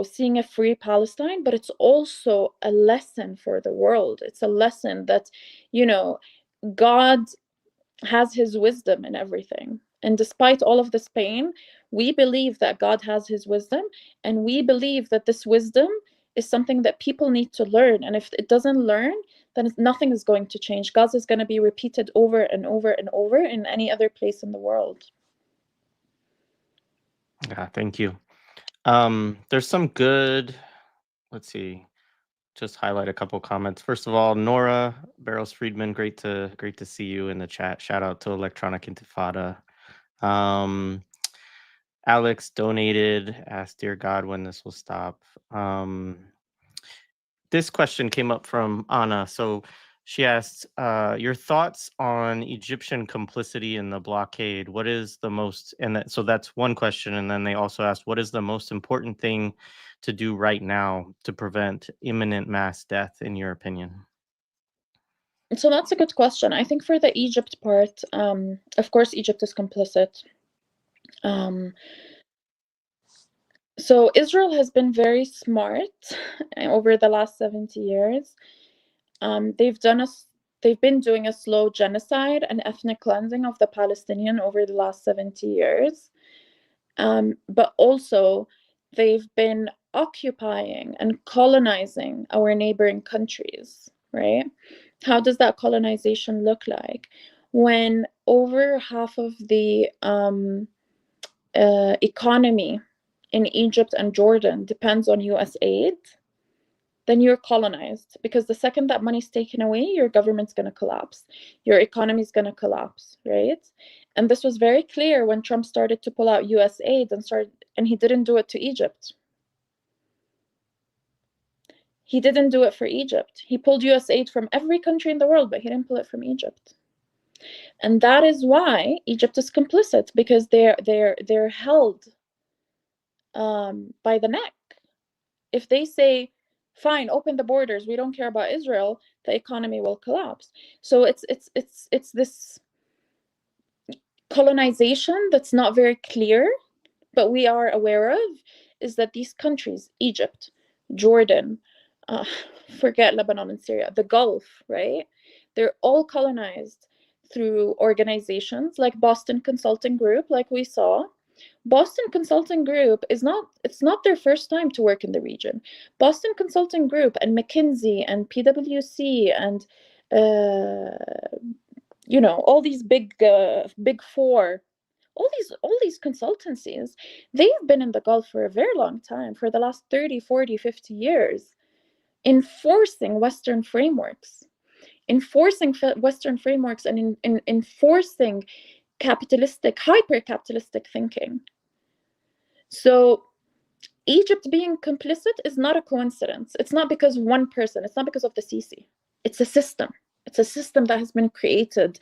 seeing a free Palestine, but it's also a lesson for the world. It's a lesson that, God has his wisdom in everything. And despite all of this pain, we believe that God has his wisdom, and we believe that this wisdom is something that people need to learn. And if it doesn't learn, then nothing is going to change. Gaza is going to be repeated over and over and over in any other place in the world. Yeah, thank you. There's some good, let's see, just highlight a couple comments. First of all, Nora Barrows Friedman, great to see you in the chat. Shout out to Electronic Intifada. Alex donated, asked, "Dear God, when this will stop." This question came up from Anna. So she asked, your thoughts on Egyptian complicity in the blockade. What is the most, so that's one question. And then they also asked, what is the most important thing to do right now to prevent imminent mass death, in your opinion? So that's a good question. I think for the Egypt part, of course, Egypt is complicit. So Israel has been very smart over the last 70 years. They've been doing a slow genocide and ethnic cleansing of the Palestinian over the last 70 years. But also, they've been occupying and colonizing our neighboring countries, right? How does that colonization look like? When over half of the economy in Egypt and Jordan depends on US aid, then you're colonized, because the second that money's taken away, your government's going to collapse, your economy's going to collapse, right? And this was very clear when Trump started to pull out US aid and he didn't do it to Egypt. He didn't do it for Egypt. He pulled US aid from every country in the world, but he didn't pull it from Egypt. And that is why Egypt is complicit, because they're held by the neck. If they say, fine, open the borders, we don't care about Israel, the economy will collapse. So it's this colonization that's not very clear, but we are aware of, is that these countries, Egypt, Jordan, forget Lebanon and Syria, the Gulf, right? They're all colonized through organizations like Boston Consulting Group, like we saw. Boston Consulting Group it's not their first time to work in the region. Boston Consulting Group and McKinsey and PwC and all these big four, all these consultancies, they've been in the Gulf for a very long time, for the last 30, 40, 50 years, enforcing Western frameworks and enforcing capitalistic, hyper-capitalistic thinking. So Egypt being complicit is not a coincidence. It's not because one person, it's not because of the Sisi. It's a system. It's a system that has been created.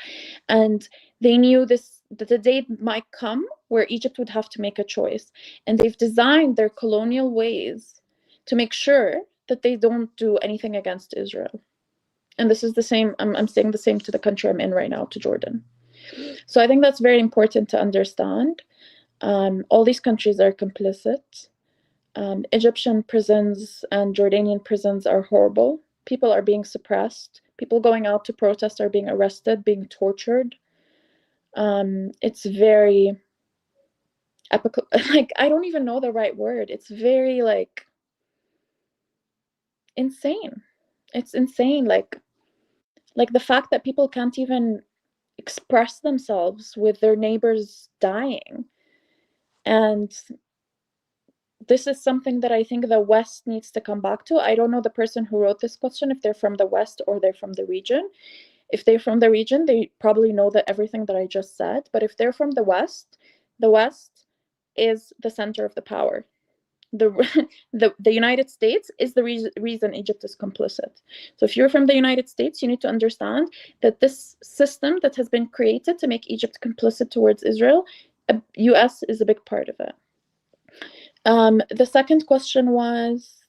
And they knew that the day might come where Egypt would have to make a choice. And they've designed their colonial ways to make sure that they don't do anything against Israel. And this is the same, I'm saying the same to the country I'm in right now, to Jordan. So I think that's very important to understand. All these countries are complicit. Egyptian prisons and Jordanian prisons are horrible. People are being suppressed. People going out to protest are being arrested, being tortured. It's very epical. Like, I don't even know the right word. It's very, like, insane. It's insane. Like the fact that people can't even express themselves with their neighbors dying. And this is something that I think the West needs to come back to. I don't know the person who wrote this question, if they're from the West or they're from the region. If they're from the region, they probably know that everything that I just said. But if they're from the West is the center of the power. The United States is the reason Egypt is complicit. So if you're from the United States, you need to understand that this system that has been created to make Egypt complicit towards Israel, US is a big part of it. The second question was...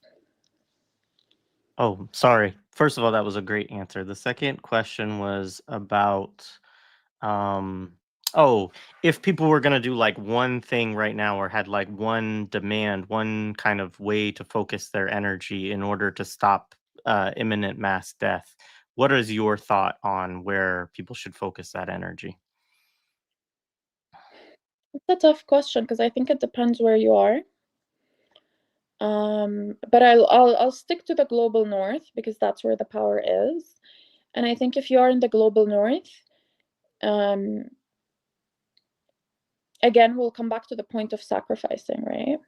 Oh, sorry. First of all, that was a great answer. The second question was about, if people were going to do like one thing right now, or had like one demand, one kind of way to focus their energy in order to stop imminent mass death, what is your thought on where people should focus that energy? It's a tough question because I think it depends where you are. But I'll stick to the global north because that's where the power is. And I think if you are in the global north, again, we'll come back to the point of sacrificing, right?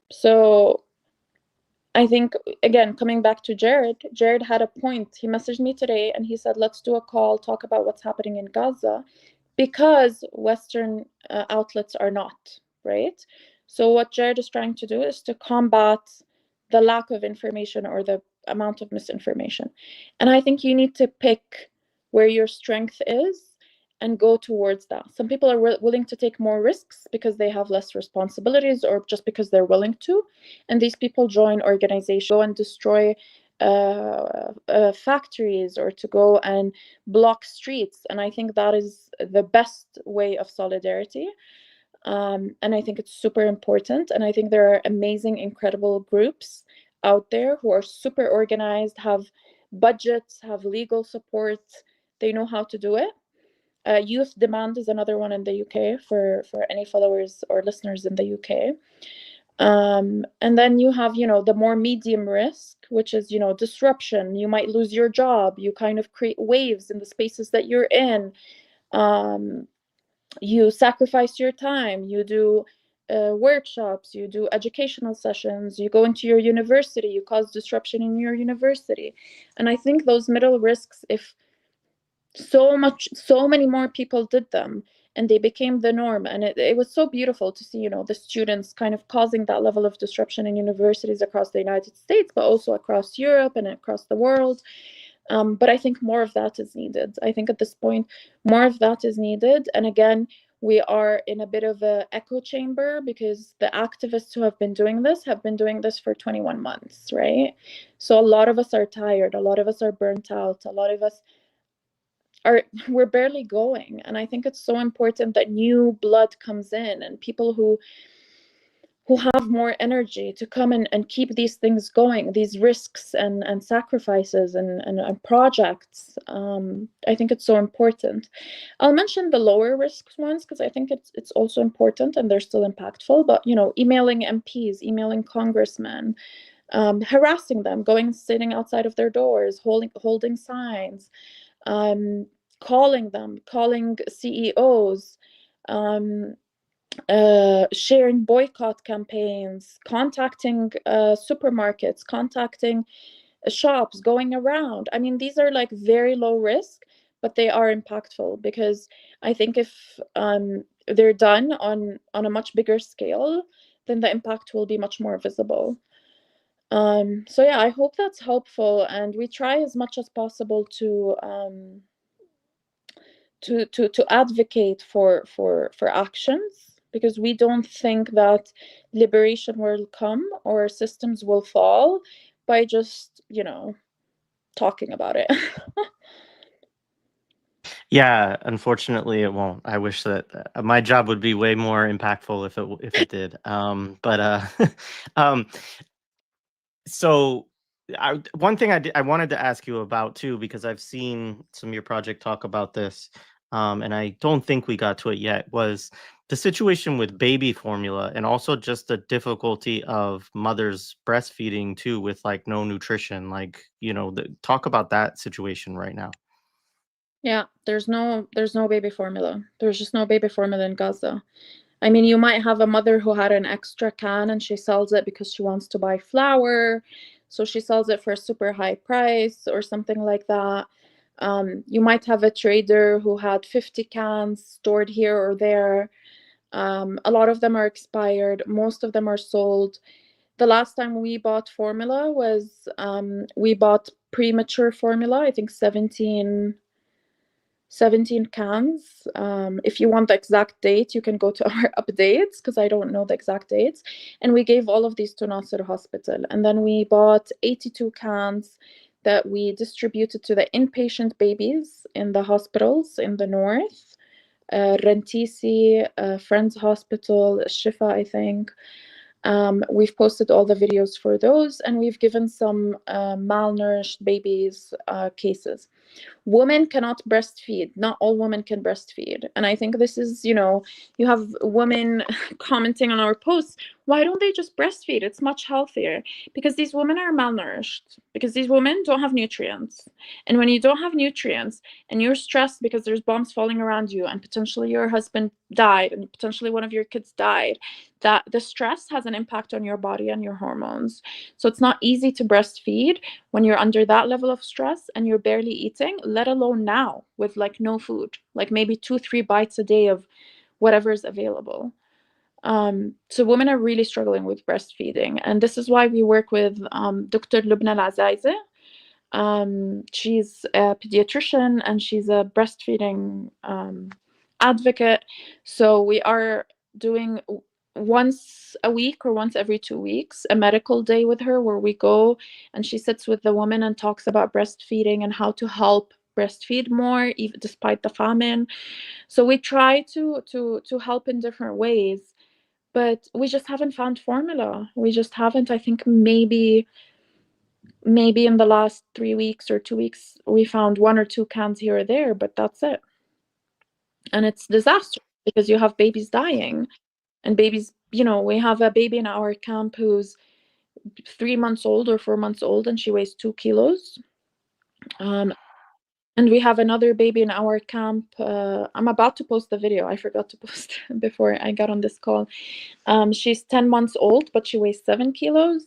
So I think, again, coming back to Jared had a point. He messaged me today and he said, let's do a call, talk about what's happening in Gaza, because Western outlets are not, right? So what Jared is trying to do is to combat the lack of information or the amount of misinformation. And I think you need to pick where your strength is and go towards that. Some people are willing to take more risks because they have less responsibilities or just because they're willing to. And these people join organizations, go and destroy factories, or to go and block streets. And I think that is the best way of solidarity. And I think it's super important. And I think there are amazing, incredible groups out there who are super organized, have budgets, have legal support. They know how to do it. Youth Demand is another one in the UK for any followers or listeners in the UK. And then you have, the more medium risk, which is, disruption. You might lose your job. You kind of create waves in the spaces that you're in. You sacrifice your time. You do workshops, you do educational sessions, you go into your university, you cause disruption in your university. And I think those middle risks, if so many more people did them and they became the norm, and it was so beautiful to see, you know, the students kind of causing that level of disruption in universities across the United States, but also across Europe and across the world. But I think more of that is needed. I think at this point, more of that is needed. And again, we are in a bit of an echo chamber because the activists who have been doing this for 21 months, right? So a lot of us are tired, a lot of us are burnt out, a lot of us we're barely going. And I think it's so important that new blood comes in and people who have more energy to come in and keep these things going, these risks and sacrifices and projects. I think it's so important. I'll mention the lower risk ones because I think it's also important and they're still impactful. But, you know, emailing MPs, emailing congressmen, harassing them, going sitting outside of their doors, holding signs, calling them, calling CEOs, sharing boycott campaigns, contacting supermarkets, contacting shops, going around. I mean, these are like very low risk, but they are impactful because I think if they're done on a much bigger scale, then the impact will be much more visible. So yeah, I hope that's helpful, and we try as much as possible to advocate for actions, because we don't think that liberation will come or systems will fall by just, you know, talking about it. Yeah, unfortunately, it won't. I wish that my job would be way more impactful if it did. But um, so one thing I wanted to ask you about too, because I've seen some of your project talk about this, and I don't think we got to it yet, was the situation with baby formula and also just the difficulty of mothers breastfeeding too with like no nutrition. Like, you know, talk about that situation right now. Yeah, there's no baby formula. There's just no baby formula in Gaza. I mean, you might have a mother who had an extra can and she sells it because she wants to buy flour. So she sells it for a super high price or something like that. You might have a trader who had 50 cans stored here or there. A lot of them are expired. Most of them are sold. The last time we bought formula was we bought premature formula, I think 17 cans. If you want the exact date, you can go to our updates because I don't know the exact dates. And we gave all of these to Nasser Hospital. And then we bought 82 cans that we distributed to the inpatient babies in the hospitals in the north. Rentisi, Friends Hospital, Shifa, I think. We've posted all the videos for those, and we've given some malnourished babies cases. Women cannot breastfeed. Not all women can breastfeed. And I think this is, you know, you have women commenting on our posts, why don't they just breastfeed? It's much healthier. Because these women are malnourished, because these women don't have nutrients. And when you don't have nutrients and you're stressed because there's bombs falling around you and potentially your husband died and potentially one of your kids died, that the stress has an impact on your body and your hormones. So it's not easy to breastfeed when you're under that level of stress and you're barely eating, let alone now with like no food, like maybe 2-3 bites a day of whatever is available. So women are really struggling with breastfeeding, and this is why we work with Dr. Lubna Al-Azaizi. She's a pediatrician and she's a breastfeeding advocate. So we are doing once a week or once every 2 weeks a medical day with her where we go and she sits with the woman and talks about breastfeeding and how to help breastfeed more even despite the famine. So we try to help in different ways, but we just haven't found formula. We just haven't. I think maybe in the last 3 weeks or 2 weeks we found 1 or 2 cans here or there, but that's it. And it's disastrous because you have babies dying, and babies, you know, we have a baby in our camp who's 3 months old or 4 months old and she weighs 2 kilos. And we have another baby in our camp. I'm about to post the video. I forgot to post before I got on this call. She's 10 months old, but she weighs 7 kilos.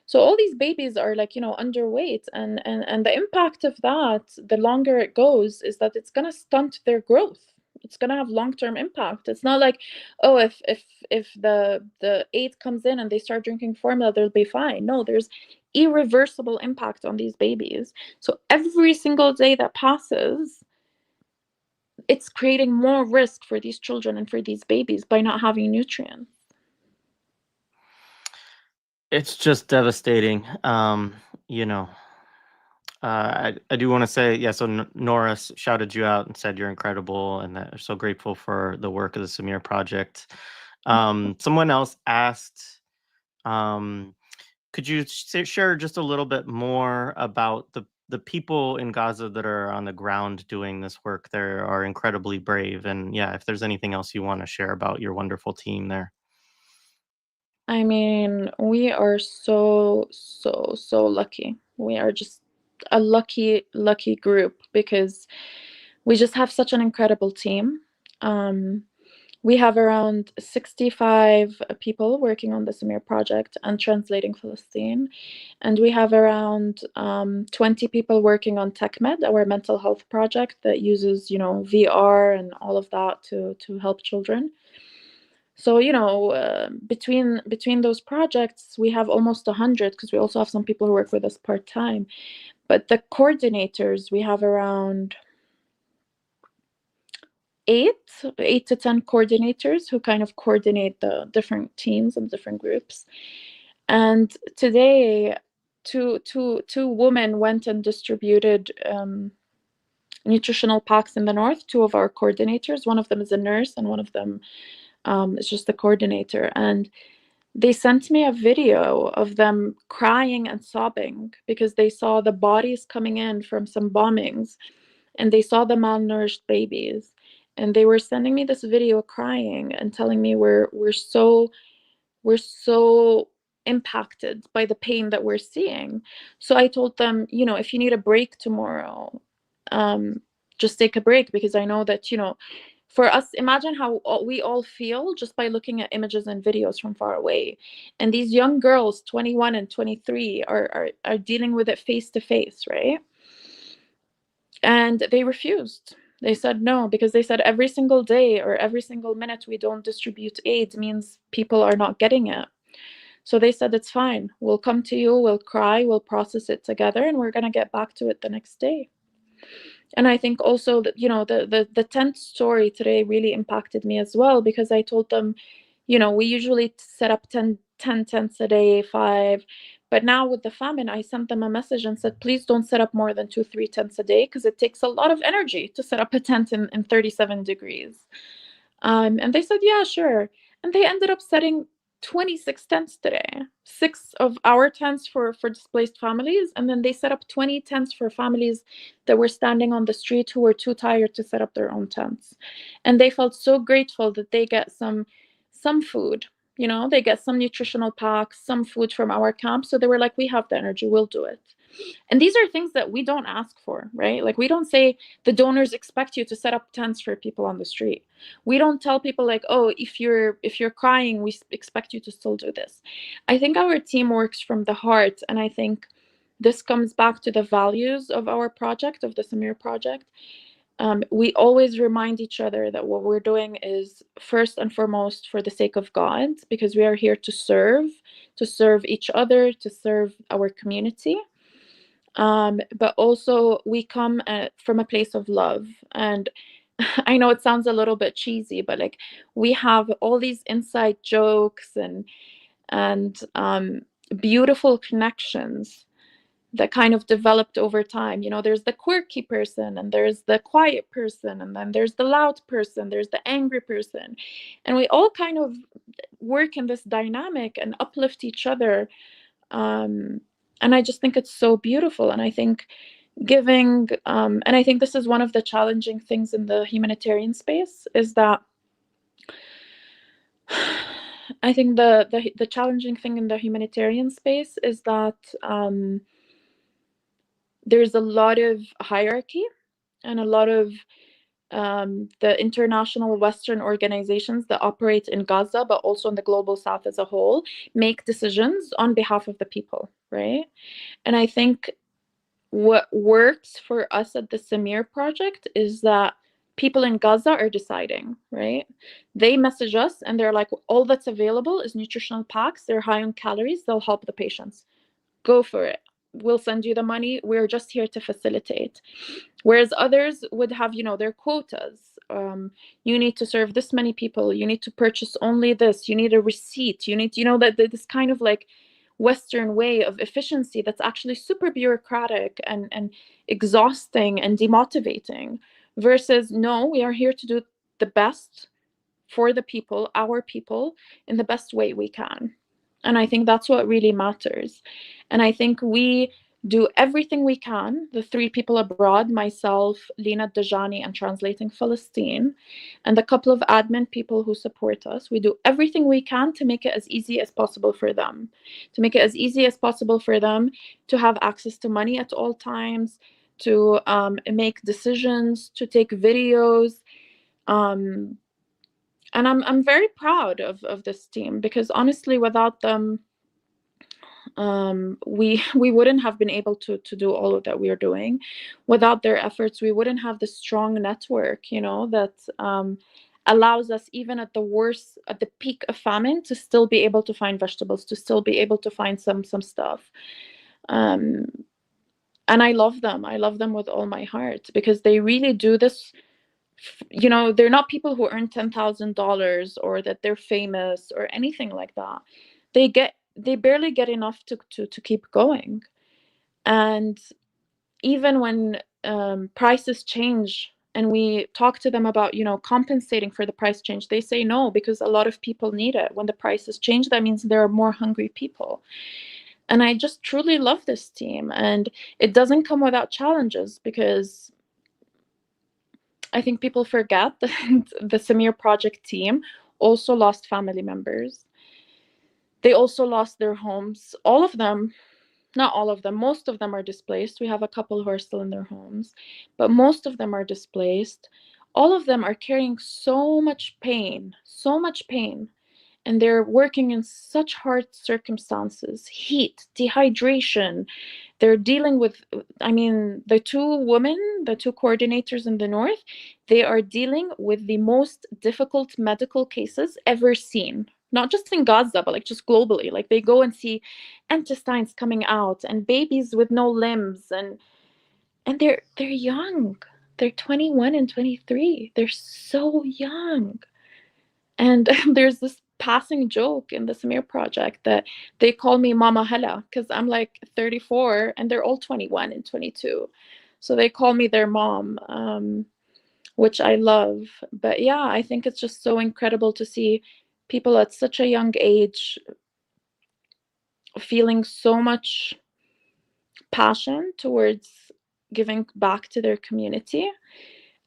So all these babies are like, underweight. And the impact of that, the longer it goes, is that it's going to stunt their growth. It's going to have long-term impact. It's not like, oh, if the aid comes in and they start drinking formula, they'll be fine. No, there's irreversible impact on these babies. So every single day that passes, it's creating more risk for these children and for these babies by not having nutrients. It's just devastating. You know, I do want to say, yeah, so Norris shouted you out and said you're incredible and that they're so grateful for the work of the Samir Project. Someone else asked, could you share just a little bit more about the people in Gaza that are on the ground doing this work? They are incredibly brave. And yeah, if there's anything else you want to share about your wonderful team there. I mean, we are so, so, so lucky. We are just a lucky, lucky group because we just have such an incredible team. We have around 65 people working on the Samir project and translating Palestine. And we have around 20 people working on TechMed, our mental health project that uses, VR and all of that to help children. So, between those projects, we have almost 100 because we also have some people who work with us part-time. But the coordinators, we have around eight to 10 coordinators who kind of coordinate the different teams and different groups. And today, two women went and distributed nutritional packs in the north. Two of our coordinators, one of them is a nurse and one of them is just the coordinator. And they sent me a video of them crying and sobbing because they saw the bodies coming in from some bombings and they saw the malnourished babies. And they were sending me this video crying and telling me we're so impacted by the pain that we're seeing. So I told them, if you need a break tomorrow, just take a break, because I know that, for us, imagine how we all feel just by looking at images and videos from far away. And these young girls, 21 and 23, are dealing with it face to face, right? And they refused. They said no, because they said every single day or every single minute we don't distribute aid means people are not getting it. So they said, it's fine. We'll come to you, we'll cry, we'll process it together, and we're going to get back to it the next day. And I think also that, the tent story today really impacted me as well, because I told them, we usually set up 10 tents a day, 5. But now with the famine, I sent them a message and said, please don't set up more than 2-3 tents a day, because it takes a lot of energy to set up a tent in 37 degrees. And they said, yeah, sure. And they ended up setting 26 tents today, 6 of our tents for displaced families. And then they set up 20 tents for families that were standing on the street who were too tired to set up their own tents. And they felt so grateful that they get some food, they get some nutritional packs, some food from our camp. So they were like, we have the energy, we'll do it. And these are things that we don't ask for, right? Like, we don't say the donors expect you to set up tents for people on the street. We don't tell people like, oh, if you're crying, we expect you to still do this. I think our team works from the heart, and I think this comes back to the values of our project, of the Samir project. We always remind each other that what we're doing is first and foremost for the sake of God, because we are here to serve each other, to serve our community. But also we come from a place of love. And I know it sounds a little bit cheesy, but like, we have all these inside jokes and beautiful connections that kind of developed over time. There's the quirky person, and there's the quiet person, and then there's the loud person, there's the angry person. And we all kind of work in this dynamic and uplift each other. And I just think it's so beautiful. And I think giving, and I think this is one of the challenging things in the humanitarian space, is that I think the challenging thing in the humanitarian space is that there's a lot of hierarchy. and a lot of the international Western organizations that operate in Gaza, but also in the global South as a whole, make decisions on behalf of the people, right? And I think what works for us at the Samir Project is that people in Gaza are deciding, right? They message us and they're like, all that's available is nutritional packs. They're high on calories. They'll help the patients. Go for it. We'll send you the money. We're just here to facilitate. Whereas others would have, their quotas. You need to serve this many people. You need to purchase only this. You need a receipt. You need, that this kind of like Western way of efficiency that's actually super bureaucratic and exhausting and demotivating. Versus, no, we are here to do the best for the people, our people, in the best way we can. And I think that's what really matters. And I think we do everything we can, the three people abroad, myself, Lina Dajani, and Translating Palestine, and the couple of admin people who support us. We do everything we can to make it as easy as possible for them, to have access to money at all times, to make decisions, to take videos. And I'm very proud of this team, because honestly, without them, we wouldn't have been able to do all of that we are doing. Without their efforts, we wouldn't have the strong network, that allows us, even at the peak of famine, to still be able to find vegetables, to still be able to find some stuff. And I love them with all my heart, because they really do this. They're not people who earn $10,000 or that they're famous or anything like that. They barely get enough to keep going. And even when prices change and we talk to them about, compensating for the price change, they say no, because a lot of people need it. When the prices change, that means there are more hungry people. And I just truly love this team. And it doesn't come without challenges, because I think people forget that the Samir Project team also lost family members. They also lost their homes. All of them, not all of them, most of them are displaced. We have a couple who are still in their homes, but most of them are displaced. All of them are carrying so much pain, and they're working in such hard circumstances, heat, dehydration. They're dealing with, the two coordinators in the north, they are dealing with the most difficult medical cases ever seen. Not just in Gaza, but like just globally. Like they go and see intestines coming out and babies with no limbs, and they're young. They're 21 and 23. They're so young. And there's this passing joke in the Samir Project that they call me Mama Hala, because I'm like 34 and they're all 21 and 22. So they call me their mom, which I love. But yeah, I think it's just so incredible to see people at such a young age feeling so much passion towards giving back to their community.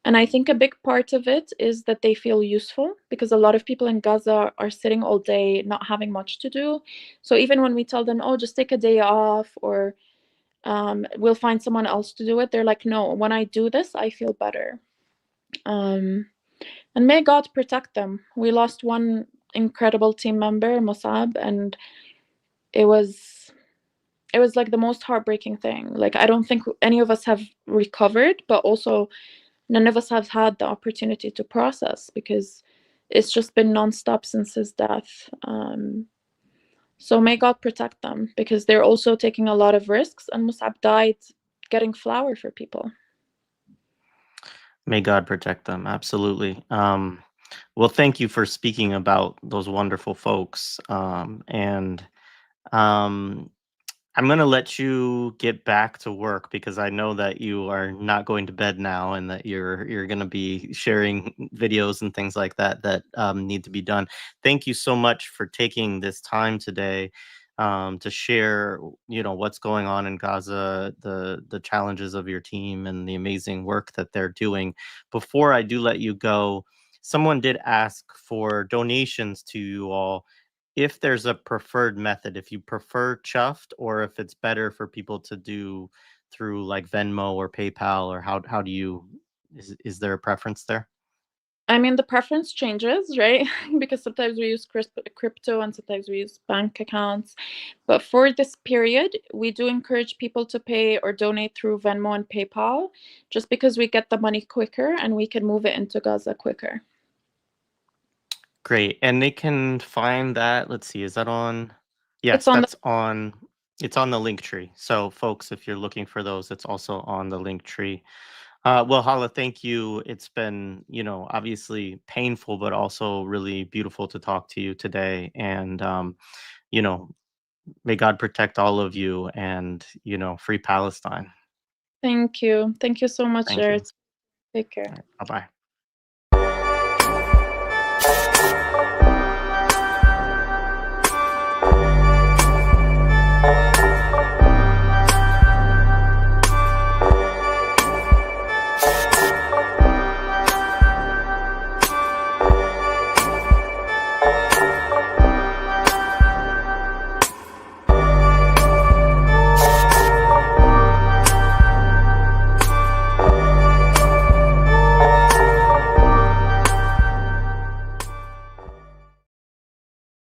And I think a big part of it is that they feel useful, because a lot of people in Gaza are sitting all day, not having much to do. So even when we tell them, oh, just take a day off, or we'll find someone else to do it, they're like, no, when I do this, I feel better. And may God protect them. We lost one incredible team member, Musab, and it was like the most heartbreaking thing. Like, I don't think any of us have recovered, but also none of us have had the opportunity to process, because it's just been nonstop since his death. So may God protect them, because they're also taking a lot of risks, and Musab died getting flour for people. May God protect them. Absolutely. Well, thank you for speaking about those wonderful folks. And um, I'm going to let you get back to work, because I know that you are not going to bed now, and that you're going to be sharing videos and things like that that need to be done. Thank you so much for taking this time today to share, what's going on in Gaza, the challenges of your team, and the amazing work that they're doing. Before I do let you go, someone did ask for donations to you all, if there's a preferred method, if you prefer Chuffed, or if it's better for people to do through like Venmo or PayPal, or how do you Is there a preference there? I mean, the preference changes, right? Because sometimes we use crypto and sometimes we use bank accounts. But for this period, we do encourage people to pay or donate through Venmo and PayPal, just because we get the money quicker and we can move it into Gaza quicker. Great. And they can find that. Let's see, is that on? It's Yes, on the that's on. It's on the link tree. So, folks, if you're looking for those, it's also on the link tree. Well, Hala, thank you. It's been, obviously painful, but also really beautiful to talk to you today. And, you know, may God protect all of you and, free Palestine. Thank you. Thank you so much, Thank you. Jared. Take care. All right. Bye bye.